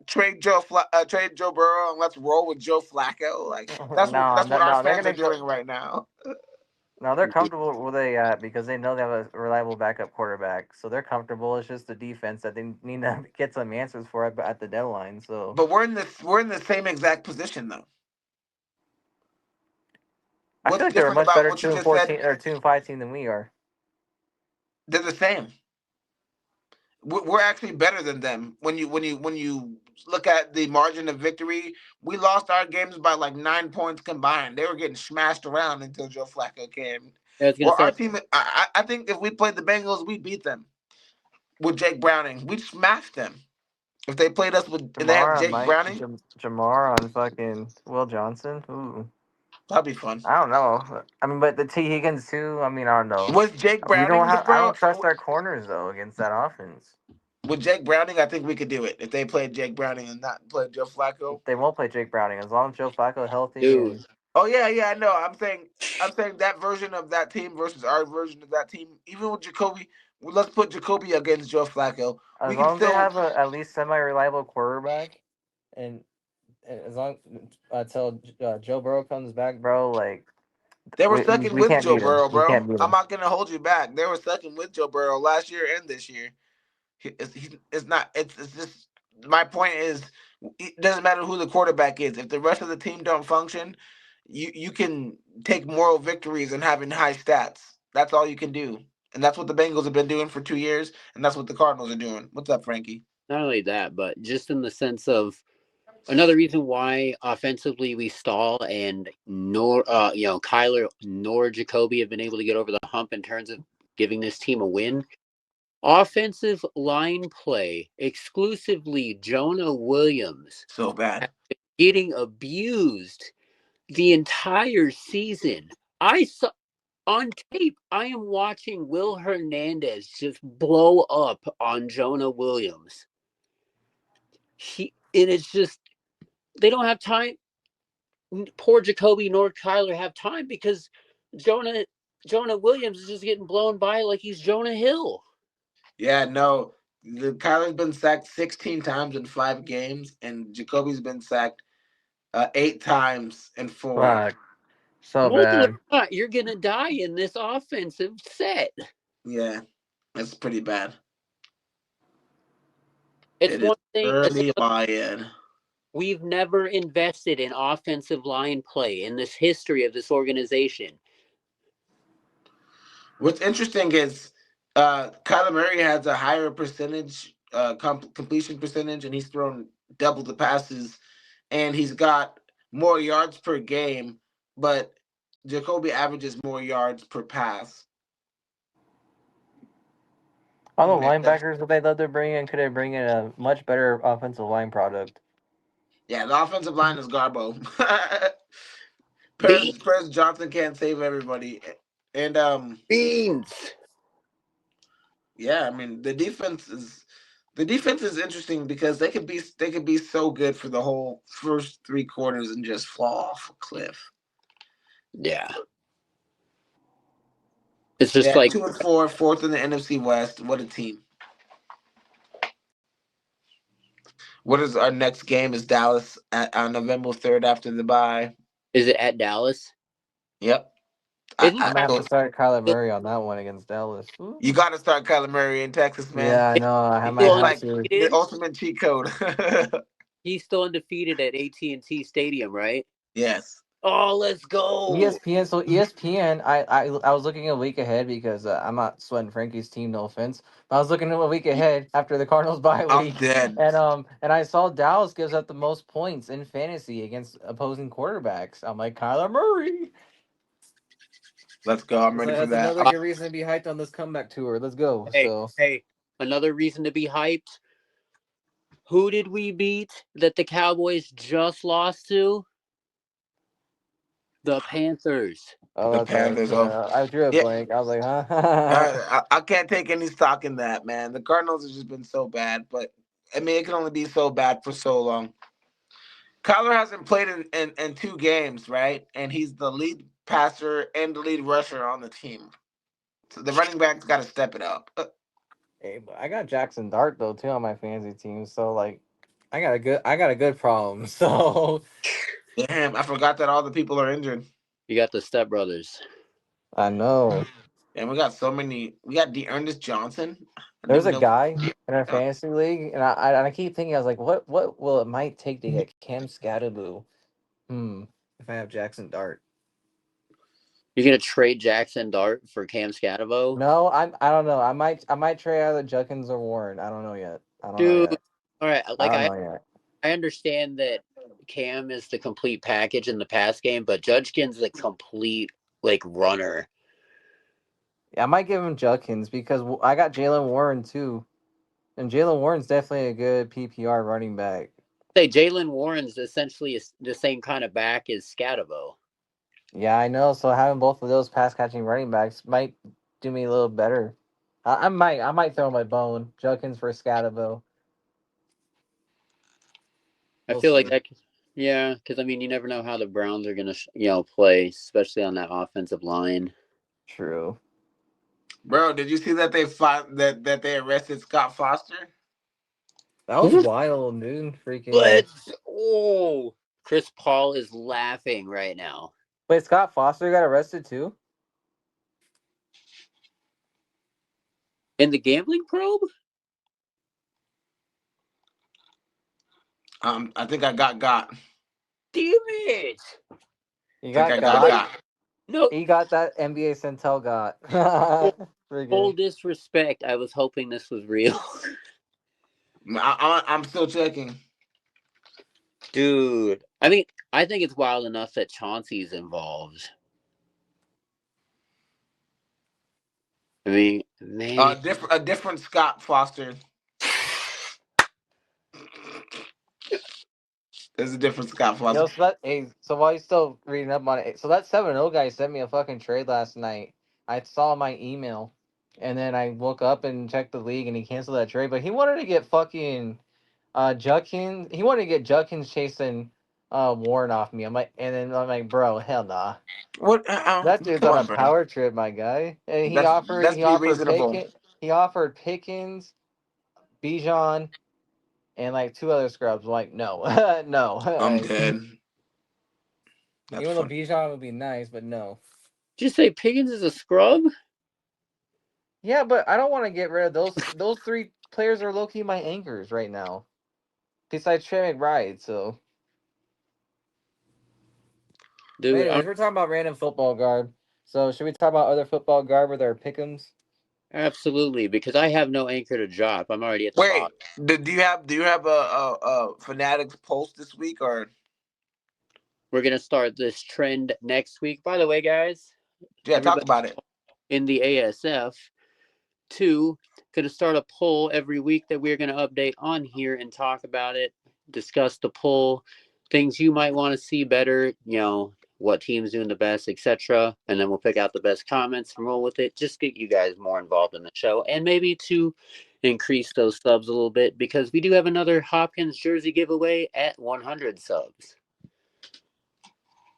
trade Joe Burrow and let's roll with Joe Flacco? Like no, that's no, what our no, they're fans are gonna go. doing right now. No, they're comfortable where they at because they know they have a reliable backup quarterback. So they're comfortable. It's just the defense that they need to get some answers for at the deadline. So But we're in the same exact position though. I feel What's like they're a different much about better what you two and just said? fourteen or 2-5 team than we are. They're the same. We're actually better than them. When you look at the margin of victory, we lost our games by like 9 points combined. They were getting smashed around until Joe Flacco came. I was gonna Well, say, our team, I think if we played the Bengals, we beat them with Jake Browning. We smashed them. If they played us with, and they have Jake Browning, Jamar on fucking Will Johnson. Ooh, that'd be fun. I don't know. I mean, but the T Higgins too. I mean, I don't know. With Jake We don't Browning, have. I bro, don't trust our corners though against that offense. with Jake Browning, I think we could do it. If they played Jake Browning and not played Joe Flacco. They won't play Jake Browning as long as Joe Flacco healthy dude, and Oh yeah, yeah, I know. I'm saying that version of that team versus our version of that team. Even with Jacoby, let's put Jacoby against Joe Flacco. We as can long as they still. have a at least semi reliable quarterback and as long until Joe Burrow comes back, bro, like They were second we with can't Joe beat him. Burrow, We bro. can't beat I'm him. not gonna hold you back. They were second with Joe Burrow last year and this year. It's not. It's just my point is it doesn't matter who the quarterback is. If the rest of the team don't function, you can take moral victories and having high stats. That's all you can do, and that's what the Bengals have been doing for 2 years, and that's what the Cardinals are doing. What's up, Frankie? not only that, but just in the sense of another reason why offensively we stall and nor Kyler nor Jacoby have been able to get over the hump in terms of giving this team a win. Offensive line play, exclusively Jonah Williams, So bad. getting abused the entire season. I saw on tape, I am watching Will Hernandez just blow up on Jonah Williams. And it's just they don't have time. Poor Jacoby nor Kyler have time because Jonah Jonah Williams is just getting blown by like he's Jonah Hill. Yeah, no. Kyler's been sacked 16 times in 5 games, and Jacoby's been sacked 8 times in 4. Fuck, so More than bad. not, you're gonna die in this offensive set. Yeah. That's pretty bad. It's It is one thing. early buy-in. We've never invested in offensive line play in this history of this organization. What's interesting is Kyler Murray has a higher percentage completion percentage, and he's thrown double the passes, and he's got more yards per game, but Jacoby averages more yards per pass. All the linebackers that they love to bring in, could they bring in a much better offensive line product? Yeah, the offensive line is garbo. Beans. Paris Johnson can't save everybody, and Beans. yeah, I mean the defense is interesting because they could be so good for the whole first 3 quarters and just fall off a cliff. Yeah. It's just Yeah, like 2-4, fourth in the NFC West. What a team! What is our next game? Is Dallas on November 3rd after the bye? is it at Dallas? Yep. It I looks might I have to thought start Kyler Murray on that one against Dallas. you Ooh. got to start Kyler Murray in Texas, man. Yeah, I know. I he's might still It's have like to. the undefeated. ultimate cheat code. He's still undefeated at AT&T Stadium, right? Yes. Oh, let's go. ESPN. So ESPN. I was looking a week ahead because I'm not sweating Frankie's team. No offense. But I was looking a week ahead after the Cardinals bye I'm week, dead. and I saw Dallas gives up the most points in fantasy against opposing quarterbacks. I'm like Kyler Murray. Let's go. I'm It's ready like for that's that. another good reason to be hyped on this comeback tour. Let's go. Hey, So hey, another reason to be hyped. Who did we beat that the Cowboys just lost to? The Panthers. oh, The that's right. Panthers. Oh, I drew a yeah. blank. I was like, huh. I can't take any stock in that, man. The Cardinals have just been so bad, but I mean, it can only be so bad for so long. Kyler hasn't played in 2 games, right? And he's the lead passer and the lead rusher on the team. So the running back's got to step it up. Hey, but I got Jackson Dart though too on my fantasy team. So like, I got a good problem. So Damn, I forgot that all the people are injured. You got the Step Brothers. I know And we got so many. We got Dearness Johnson. I didn't there's even a know. guy in our fantasy league, and I keep thinking I was like, what will it might take to get Cam Scatterboo? If I have Jackson Dart. You're gonna trade Jackson Dart for Cam Scatavo? No, I don't know. I might trade either Judkins or Warren. I don't know yet. I don't know Dude. yet. All right, I like don't I know yet. I understand that Cam is the complete package in the pass game, but Judkins the complete like runner. Yeah, I might give him Judkins because I got Jalen Warren too, and Jalen Warren's definitely a good PPR running back. Say Jalen Warren's essentially the same kind of back as Scatavo. Yeah, I know. So having both of those pass catching running backs might do me a little better. I might throw my bone. Judkins for Scatterville. I We'll feel like see. that. Yeah, because I mean, you never know how the Browns are gonna play, especially on that offensive line. True. Bro, did you see that that they arrested Scott Foster? That was wild, dude. Freaking. Let's Chris Paul is laughing right now. Wait, Scott Foster got arrested too? In the gambling probe? I think I got. Damn it! He I think got I got Full, got. got. no, He got that NBA Centel got. full, full Freaking. disrespect. I was hoping this was real. I'm still checking. Dude. I mean, I think it's wild enough that Chauncey's involved. I mean, man. A different Scott Foster. There's a different Scott Foster. Yo, so that hey, so while you're still reading up on it, so that 7-0 guy sent me a fucking trade last night. I saw my email, and then I woke up and checked the league, and he canceled that trade. But he wanted to get fucking Judkins. He wanted to get Judkins chasing Warren off me. I'm like, bro, hell nah. What? That dude's Come on a on, bro. power trip, my guy. And Let's he be offered reasonable. Pickens, Bijan, and like two other scrubs. I'm like, no, no. I'm Like, dead. That's even though funny. Bijan would be nice, but no. Did you say Pickens is a scrub? Yeah, but I don't want to get rid of those. Those three players are low key my anchors right now. Besides Trey McBride, so. But Dude, anyways, we're talking about random football garb. So should we talk about other football garb with our pick'ems? absolutely, because I have no anchor to drop. I'm already at the Wait, bottom. do you have a fAnaticZ pulse this week or? We're gonna start this trend next week. By the way, guys, Yeah, talk everybody about it. in the ASF two, gonna start a poll every week that we're gonna update on here and talk about it, discuss the poll, things you might want to see better, what team's doing the best, etc. And then we'll pick out the best comments and roll with it. Just get you guys more involved in the show and maybe to increase those subs a little bit because we do have another Hopkins jersey giveaway at 100 subs.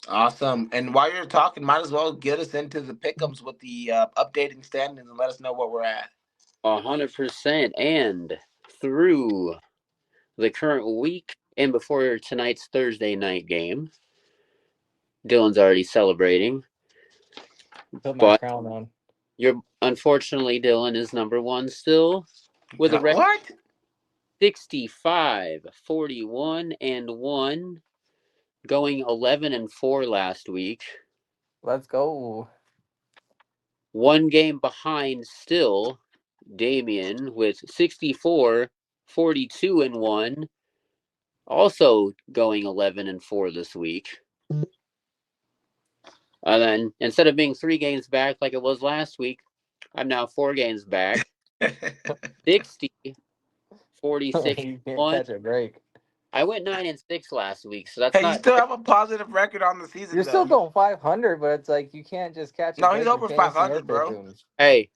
Awesome. And while you're talking, might as well get us into the pick'ems with the updating standings and let us know what we're at. 100%. And through the current week and before tonight's Thursday night game, Dylan's already celebrating. Put my But crown on. unfortunately, Dylan is number one still with a record What? 65, 41, and 1, going 11-4 last week. Let's go. One game behind still, Damien with 64, 42, and 1, also going 11-4 this week. And then instead of being 3 games back like it was last week, I'm now 4 games back. 60, 46, You can't 1. catch a break. I went 9-6 last week, so that's Hey, you not still have a positive record on the season, You're still though. going 500, but it's like you can't just catch a No, he's break in over fantasy or 500, bro. pick'ems. Hey,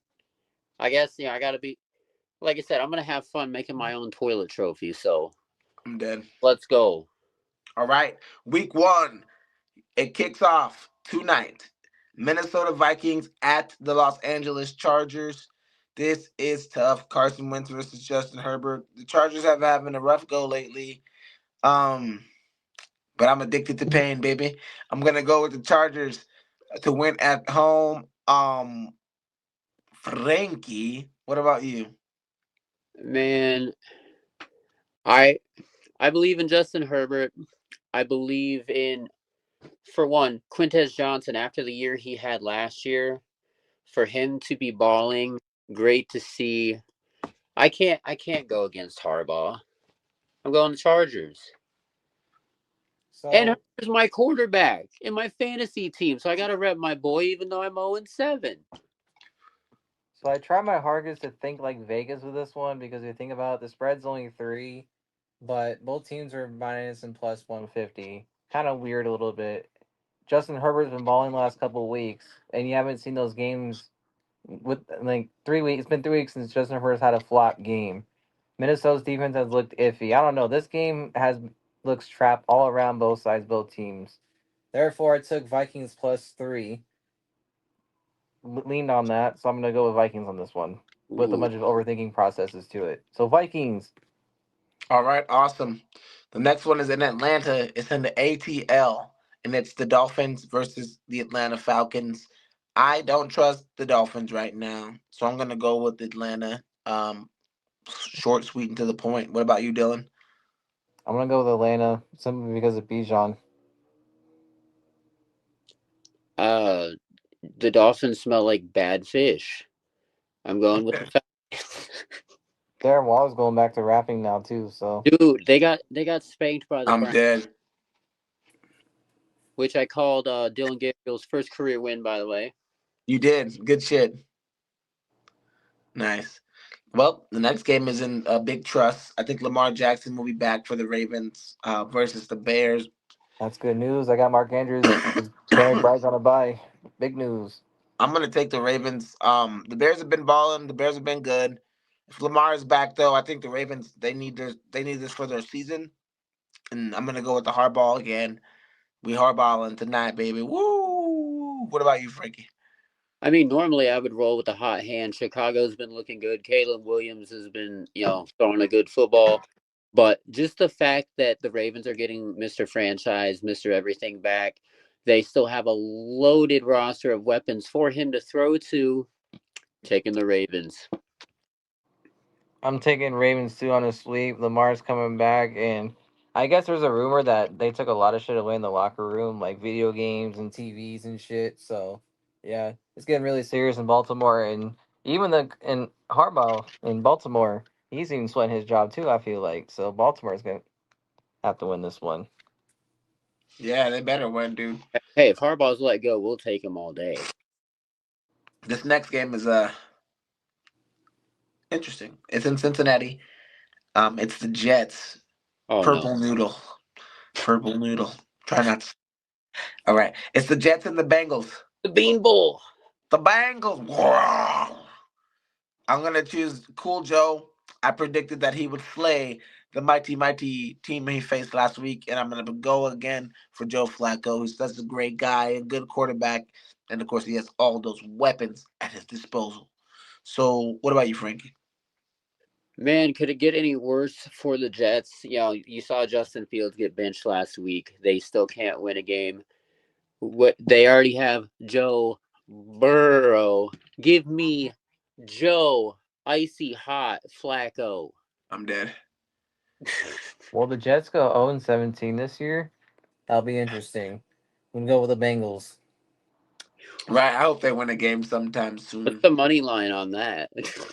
I guess I gotta be like I said, I'm gonna have fun making my own toilet trophy, so I'm dead. let's go. All right. Week 1. It kicks off tonight. Minnesota Vikings at the Los Angeles Chargers. This is tough. Carson Wentz versus Justin Herbert. The Chargers have having a rough go lately. Um, but I'm addicted to pain, baby. I'm gonna go with the Chargers to win at home. Frankie, what about you? Man, I I believe in Justin Herbert. I believe in, for one, Quintez Johnson after the year he had last year, for him to be balling, great to see. I can't go against Harbaugh. I'm going Chargers. And So, Herbert's my quarterback in my fantasy team, so I gotta rep my boy even though I'm 0-7. so I try my hardest to think like Vegas with this one because if you think about it, the spread's only 3, but both teams are minus and plus 150. Kind of weird a little bit. Justin Herbert's been balling the last couple of weeks, and you haven't seen those games with like 3 weeks. It's been 3 weeks since Justin Herbert's had a flop game. Minnesota's defense has looked iffy. I don't know. This game has looks trapped all around both sides, both teams. Therefore, I took Vikings plus 3. Leaned on that, so I'm gonna go with Vikings on this one with a Ooh, bunch of overthinking processes to it. So Vikings. All right, awesome. The next one is in Atlanta. It's in the ATL, and it's the Dolphins versus the Atlanta Falcons. I don't trust the Dolphins right now, so I'm gonna go with Atlanta. Short, sweet, and to the point. What about you, Dylan? I'm gonna go with Atlanta simply because of Bijan. uh, the Dolphins smell like bad fish. I'm going with the Falcons. Darren Waller's going back to rapping now too, so Dude, they got spanked by the I'm Browns, dead. which I called Dylan Gabriel's first career win, by the way. You did good shit. Nice. Well, the next game is in Big Trust. I think Lamar Jackson will be back for the Ravens versus the Bears. that's good news. I got Mark Andrews because Trey McBride's on a bye. Big news. I'm gonna take the Ravens. The Bears have been balling. The Bears have been good. If Lamar is back, though, I think the Ravens they need this for their season, and I'm gonna go with the hardball again. We hardballing tonight, baby. Woo! What about you, Frankie? I mean, normally I would roll with the hot hand. Chicago's been looking good. Caleb Williams has been, throwing a good football. But just the fact that the Ravens are getting Mr. Franchise, Mr. Everything back, they still have a loaded roster of weapons for him to throw to. Taking the Ravens. I'm taking Ravens too on a sweep. Lamar's coming back, and I guess there's a rumor that they took a lot of shit away in the locker room, like video games and TVs and shit. So, yeah, it's getting really serious in Baltimore, and even the in Harbaugh in Baltimore, he's even sweating his job too. I feel like so Baltimore's gonna have to win this one. Yeah, they better win, dude. Hey, if Harbaugh's let go, we'll take him all day. This next game is interesting. It's in Cincinnati. It's the Jets. Oh no, Purple noodle. Purple noodle. Try not to. All right. It's the Jets and the Bengals. the Bean Bowl. The Bengals. I'm gonna choose Cool Joe. I predicted that he would slay the mighty team he faced last week, and I'm gonna go again for Joe Flacco, who's such a great guy, a good quarterback, and of course he has all those weapons at his disposal. So, what about you, Frankie? Man, could it get any worse for the Jets? You know, you saw Justin Fields get benched last week. They still can't win a game. What they already have Joe Burrow. Give me Joe Icy Hot Flacco. I'm dead. Will the Jets go 0-17 this year? That'll be interesting. We can go with the Bengals. Right. I hope they win a game sometime What's soon. the money line on that? But you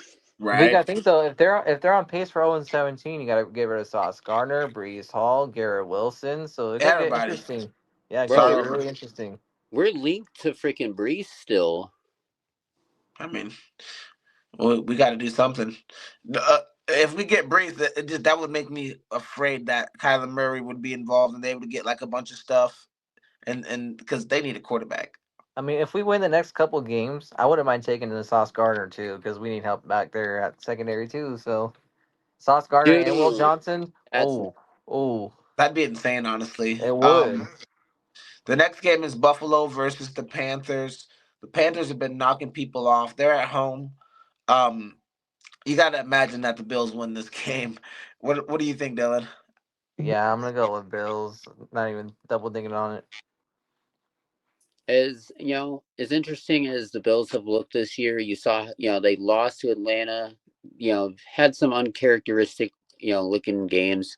Right. got to think though, if they're on pace for 0-17, you got to get rid of Sauce Gardner, Brees Hall, Garrett Wilson. So it could get Everybody. interesting. Yeah, it could Bro, get So, really interesting. we're linked to freaking Brees still. I mean, we got to do something. If we get Breeze, that would make me afraid that Kyler Murray would be involved and they would get like a bunch of stuff, and because they need a quarterback. I mean, if we win the next couple games, I wouldn't mind taking the Sauce Gardner too, because we need help back there at secondary too. So Sauce Gardner and Will Dude, Johnson. that's Oh, That'd be insane, honestly. it would. The next game is Buffalo versus the Panthers. The Panthers have been knocking people off. They're at home. Um, you got to imagine that the Bills win this game. What do you think, Dylan? Yeah, I'm gonna go with Bills. Not even double thinking on it. as as interesting as the Bills have looked this year. You saw, they lost to Atlanta. Had some uncharacteristic, looking games,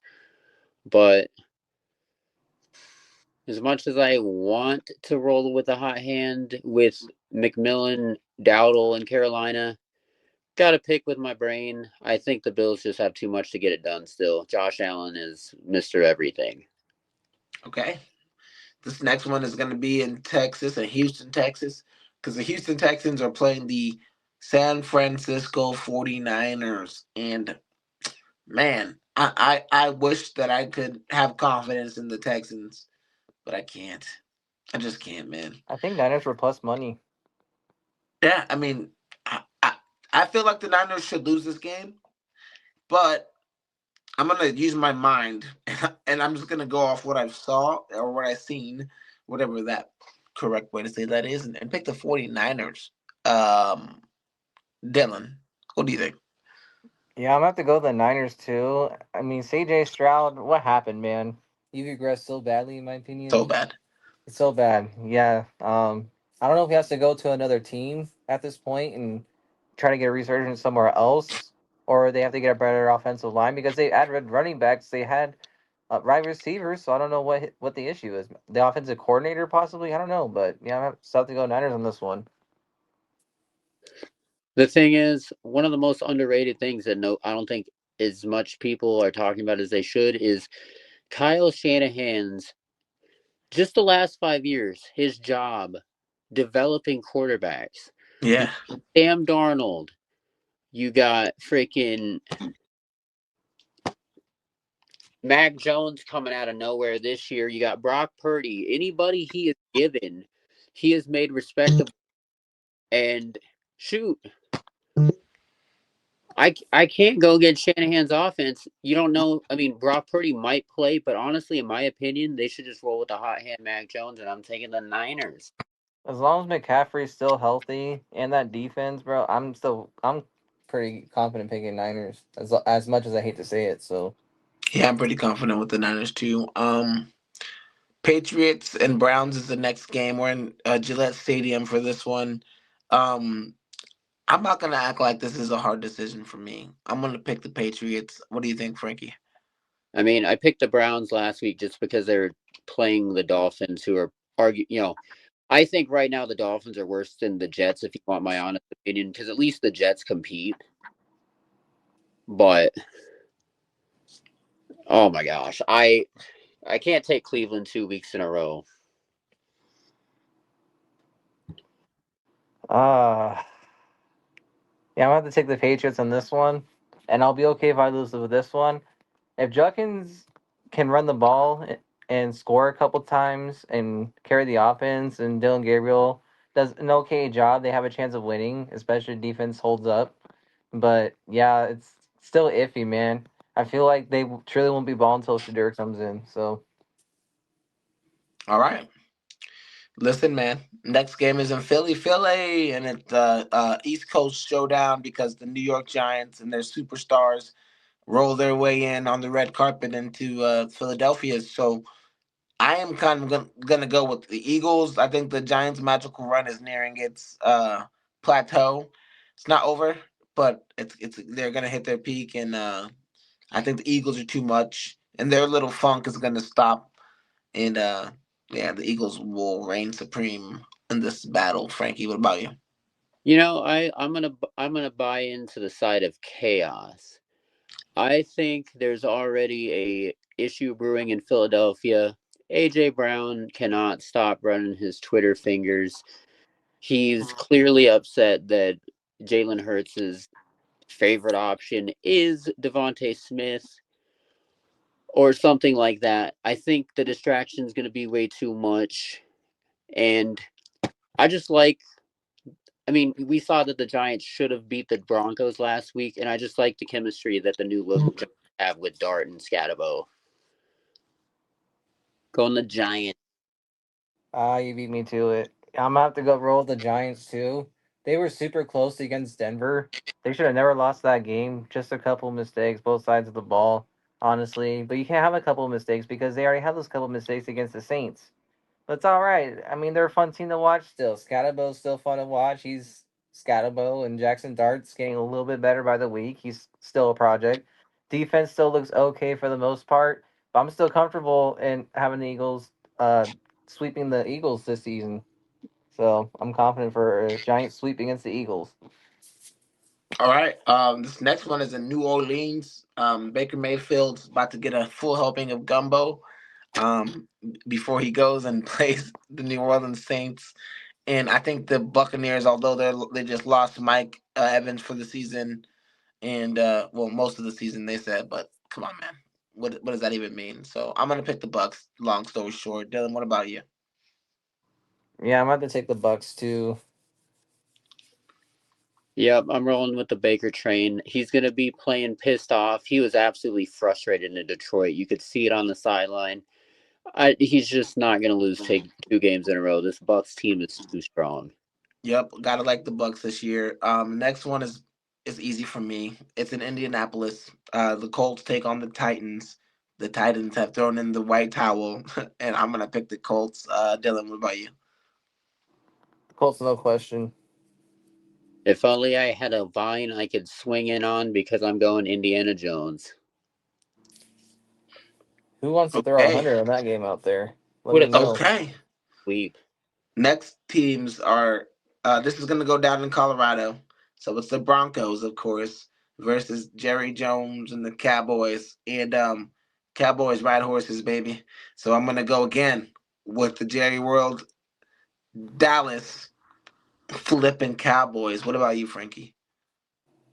but as much as I want to roll with a hot hand with McMillan, Dowdle, and Carolina, got to pick with my brain. I think the Bills just have too much to get it done still. Josh Allen is Mr. Everything. Okay. This next one is going to be in Texas, in Houston, Texas, because the Houston Texans are playing the San Francisco 49ers. And man, I wish that I could have confidence in the Texans, but I can't. I just can't, man. I think Niners were plus money. Yeah, I mean, I feel like the Niners should lose this game, but I'm gonna use my mind, and I'm just gonna go off what I saw or what I seen, whatever that correct way to say that is, and pick the 49ers. Um, Dylan, what do you think? Yeah, I'm gonna have to go with the Niners too. I mean, CJ Stroud, what happened, man? He regressed so badly, in my opinion. So bad. It's so bad. Yeah. I don't know if he has to go to another team at this point and try to get a resurgence somewhere else, or they have to get a better offensive line because they added running backs. They had right receivers, so I don't know what the issue is. The offensive coordinator, possibly. I don't know, but yeah, I'm have to go Niners on this one. The thing is, one of the most underrated things that I don't think as much people are talking about as they should is Kyle Shanahan's just the last 5 years, his job developing quarterbacks. You Yeah, Sam Darnold, you got freaking Mac Jones coming out of nowhere this year. You got Brock Purdy. Anybody he has given, he has made respectable. And shoot, I can't go against Shanahan's offense. You don't know. I mean, Brock Purdy might play, but honestly, in my opinion, they should just roll with the hot hand Mac Jones, and I'm taking the Niners. As long as McCaffrey's still healthy and that defense, bro, I'm pretty confident picking Niners. As much as I hate to say it, so yeah, I'm pretty confident with the Niners too. Patriots and Browns is the next game. We're in Gillette Stadium for this one. Um, I'm not gonna act like this is a hard decision for me. I'm gonna pick the Patriots. What do you think, Frankie? I mean, I picked the Browns last week just because they're playing the Dolphins, who are I think right now the Dolphins are worse than the Jets, if you want my honest opinion, because at least the Jets compete. But oh my gosh, I can't take Cleveland 2 weeks in a row. Uh yeah, I'm gonna have to take the Patriots on this one, and I'll be okay if I lose with this one. If Judkins can run the ball and score a couple times and carry the offense, and Dylan Gabriel does an okay job, they have a chance of winning, especially if defense holds up. But yeah, it's still iffy, man. I feel like they truly won't be balling until Shadur comes in. So All right. Listen, man. Next game is in Philly, and it's East Coast showdown because the New York Giants and their superstars roll their way in on the red carpet into Philadelphia. So I am kind of gonna go with the Eagles. I think the Giants' magical run is nearing its plateau. It's not over, but it's they're gonna hit their peak, and I think the Eagles are too much, and their little funk is gonna stop, and yeah, the Eagles will reign supreme in this battle. Frankie, what about you? I'm gonna buy into the side of chaos. I think there's already a issue brewing in Philadelphia. AJ Brown cannot stop running his Twitter fingers. He's clearly upset that Jalen Hurts' favorite option is Devontae Smith or something like that. I think the distraction is going to be way too much. And I just like, I mean, we saw that the Giants should have beat the Broncos last week, and I just like the chemistry that the new look Giants have with Dart and Scatabo. Going the Giants. you beat me to it. I'm gonna have to go roll with the Giants too. They were super close against Denver. They should have never lost that game. Just a couple mistakes, both sides of the ball, honestly. But you can't have a couple of mistakes because they already had those couple of mistakes against the Saints. That's all right. I mean, they're a fun team to watch still. Scatabo's still fun to watch. He's Scatabo, and Jackson Dart's getting a little bit better by the week. He's still a project. Defense still looks okay for the most part, but I'm still comfortable in having the Eagles sweeping the Eagles this season. So I'm confident for a giant sweep against the Eagles. All right. This next one is in New Orleans. Baker Mayfield's about to get a full helping of gumbo before he goes and plays the New Orleans Saints. And I think the Buccaneers, although they just lost Mike Evans for the season, and well, most of the season they said, but come on, man, what does that even mean? So I'm gonna pick the Bucks. Long story short, Dylan, what about you? Yeah, I'm about to take the Bucks too. Yep, I'm rolling with the Baker train. He's going to be playing pissed off. He was absolutely frustrated in Detroit. You could see it on the sideline. He's just not going to lose take 2 games in a row. This Bucks team is too strong. Yep, gotta like the Bucks this year. Next one is easy for me. It's in Indianapolis. The Colts take on the Titans. The Titans have thrown in the white towel, and I'm gonna pick the Colts. Dylan, what about you? Colts, no question. If only I had a vine I could swing in on because I'm going Indiana Jones. Who wants to throw a Okay, hundred on that game out there? Let Would me have thrown know. okay. sweep. Next teams are this is gonna go down in Colorado. So it's the Broncos, of course, versus Jerry Jones and the Cowboys. And Cowboys ride horses, baby. So I'm gonna go again with the Jerry World Dallas flipping Cowboys. What about you, Frankie?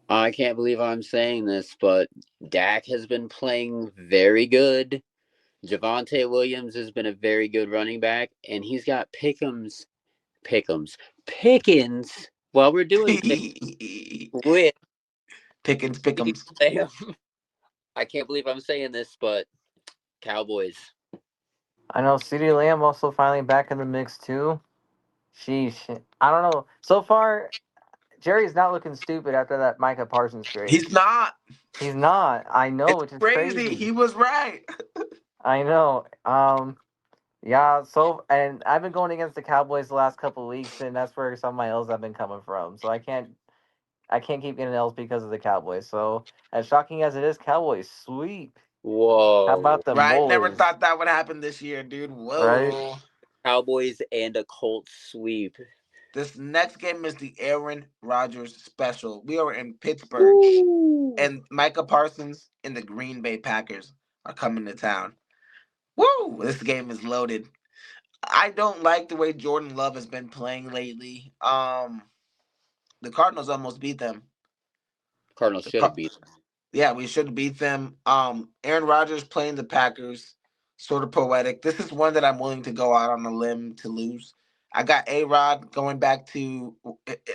I can't believe I'm saying this, but Dak has been playing very good. Javante Williams has been a very good running back, and he's got Pickums, Pickens. While we're doing pick with Pickens, CeeDee Pickums. Lamb, I can't believe I'm saying this, but Cowboys. I know CeeDee Lamb also finally back in the mix too. Sheesh. I don't know. So far, Jerry's not looking stupid after that Micah Parsons trade. He's not. He's not. I know, It's which is crazy. crazy. He was right. I know. Yeah. So, and I've been going against the Cowboys the last couple of weeks, and that's where some of my L's have been coming from. So I can't I can't keep getting L's because of the Cowboys. So as shocking as it is, Cowboys sweep. How Whoa. about the Right? Never boys? thought that would happen this year, dude. Right? Whoa. Cowboys and a Colts sweep. This next game is the Aaron Rodgers special. We are in Pittsburgh, Woo! and Micah Parsons and the Green Bay Packers are coming to town. Woo! This game is loaded. I don't like the way Jordan Love has been playing lately. The Cardinals almost beat them. Cardinals The should have Car- beat. yeah, we should beat them. Aaron Rodgers playing the Packers, sort of poetic. This is one that I'm willing to go out on a limb to lose. I got A Rod going back to,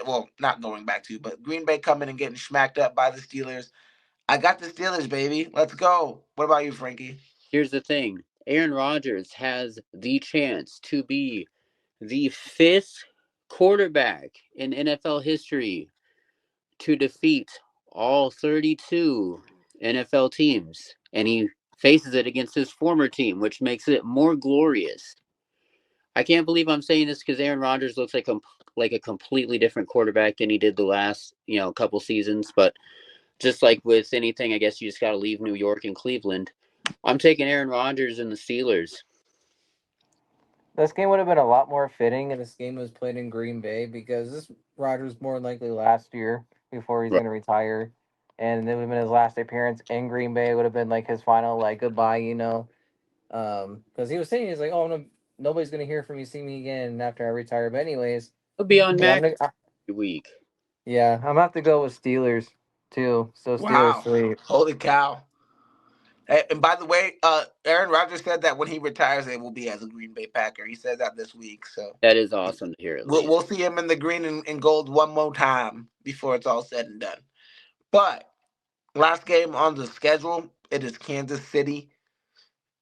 well, not going back to, but Green Bay coming and getting smacked up by the Steelers. I got the Steelers, baby. Let's go. What about you, Frankie? Here's the thing. Aaron Rodgers has the chance to be the fifth quarterback in NFL history to defeat all 32 NFL teams. And he faces it against his former team, which makes it more glorious. I can't believe I'm saying this because Aaron Rodgers looks like a completely different quarterback than he did the last couple seasons. But just like with anything, I guess you just got to leave New York and Cleveland. I'm taking Aaron Rodgers and the Steelers. This game would have been a lot more fitting if this game was played in Green Bay because this Rodgers more than likely last year before he's Right. going to retire, and it would have been his last appearance in Green Bay. It would have been like his final like goodbye, because he was saying he's like, oh no, nobody's going to hear from me, see me again after I retire. But anyways, He'll be on yeah, Mac every week. yeah, I'm gonna have to go with Steelers too. So Steelers Wow. three. Holy cow. And by the way, Aaron Rodgers said that when he retires, it will be as a Green Bay Packer. He said that this week. So That is awesome to hear, at we'll, least. we'll see him in the green and gold one more time before it's all said and done. But last game on the schedule, it is Kansas City.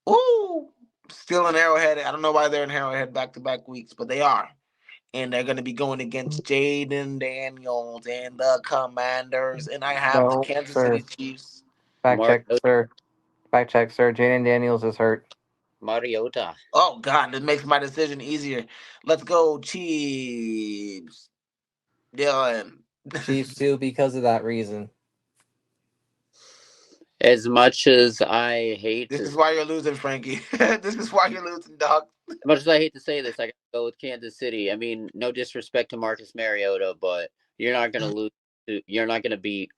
Ooh, still in Arrowhead. I don't know why they're in Arrowhead back to back weeks, but they are. And they're going to be going against Jaden Daniels and the Commanders. And I have the No, Kansas sir. City Chiefs. Fact check, Mariota. sir. Fact check, sir. Jaden Daniels is hurt. Mariota. Oh, God, that makes my decision easier. Let's go, Chiefs. Dylan. Chiefs too because of that reason. As much as I hate This to, is why you're losing, Frankie. This is why you're losing, dog. as much as I hate to say this, I got to go with Kansas City. I mean, no disrespect to Marcus Mariota, but you're not going to lose. You're not going to beat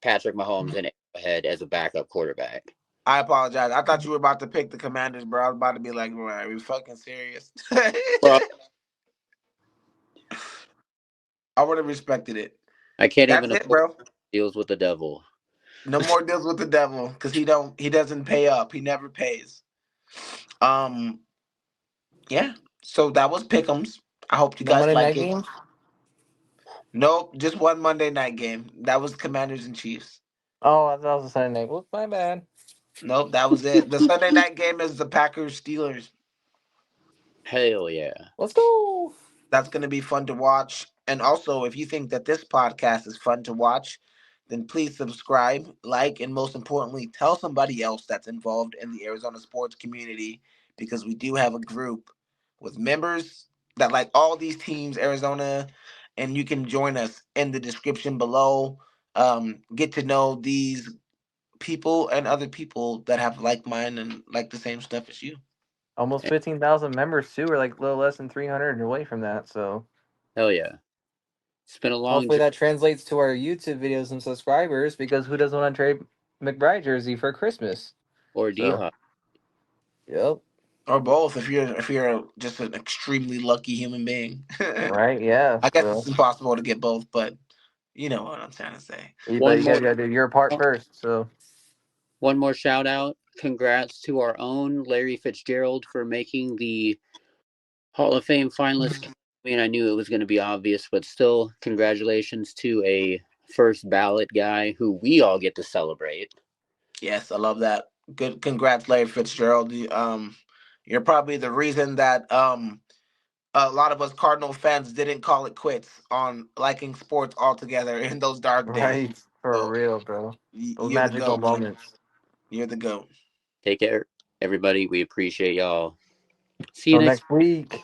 Patrick Mahomes in Arrowhead as a backup quarterback. I apologize. I thought you were about to pick the Commanders, bro. I was about to be like, bro, are we fucking serious? Well, I would have respected it. I can't That's even it, afford bro. deals with the devil. No more deals with the devil because he doesn't pay up. He never pays. Um, yeah. So that was Pick'ems. I hope you No guys Monday like night it. games. Nope, just one Monday night game. That was Commanders and Chiefs. Oh, that was a Sunday night. Whoops, my bad. Nope, that was it. The Sunday night game is the Packers Steelers. Hell yeah. Let's go. That's going to be fun to watch. And also, if you think that this podcast is fun to watch, then please subscribe, like, and most importantly, tell somebody else that's involved in the Arizona sports community because we do have a group with members that like all these teams, Arizona, and you can join us in the description below. Get to know these people and other people that have like mind and like the same stuff as you. Almost 15,000 members too. We're like a little less than 300 away from that. So Hell yeah. It's been a long hopefully journey. that translates to our YouTube videos and subscribers because who doesn't want to trade McBride jersey for Christmas? Or D So Hop. yep. Or both if you're just an extremely lucky human being. Right. Yeah. I guess So it's impossible to get both, but you know what I'm trying to say. but One you more gotta do your part first. So one more shout out. Congrats to our own Larry Fitzgerald for making the Hall of Fame finalist. I mean, I knew it was going to be obvious, but still, congratulations to a first ballot guy who we all get to celebrate. Yes, I love that. Good, congrats, Larry Fitzgerald. You're probably the reason that a lot of us Cardinal fans didn't call it quits on liking sports altogether in those dark days. right for So real, bro. Those you're the magical goat, man. moments. You're the goat. Take care, everybody. We appreciate y'all. See you Till next. next week.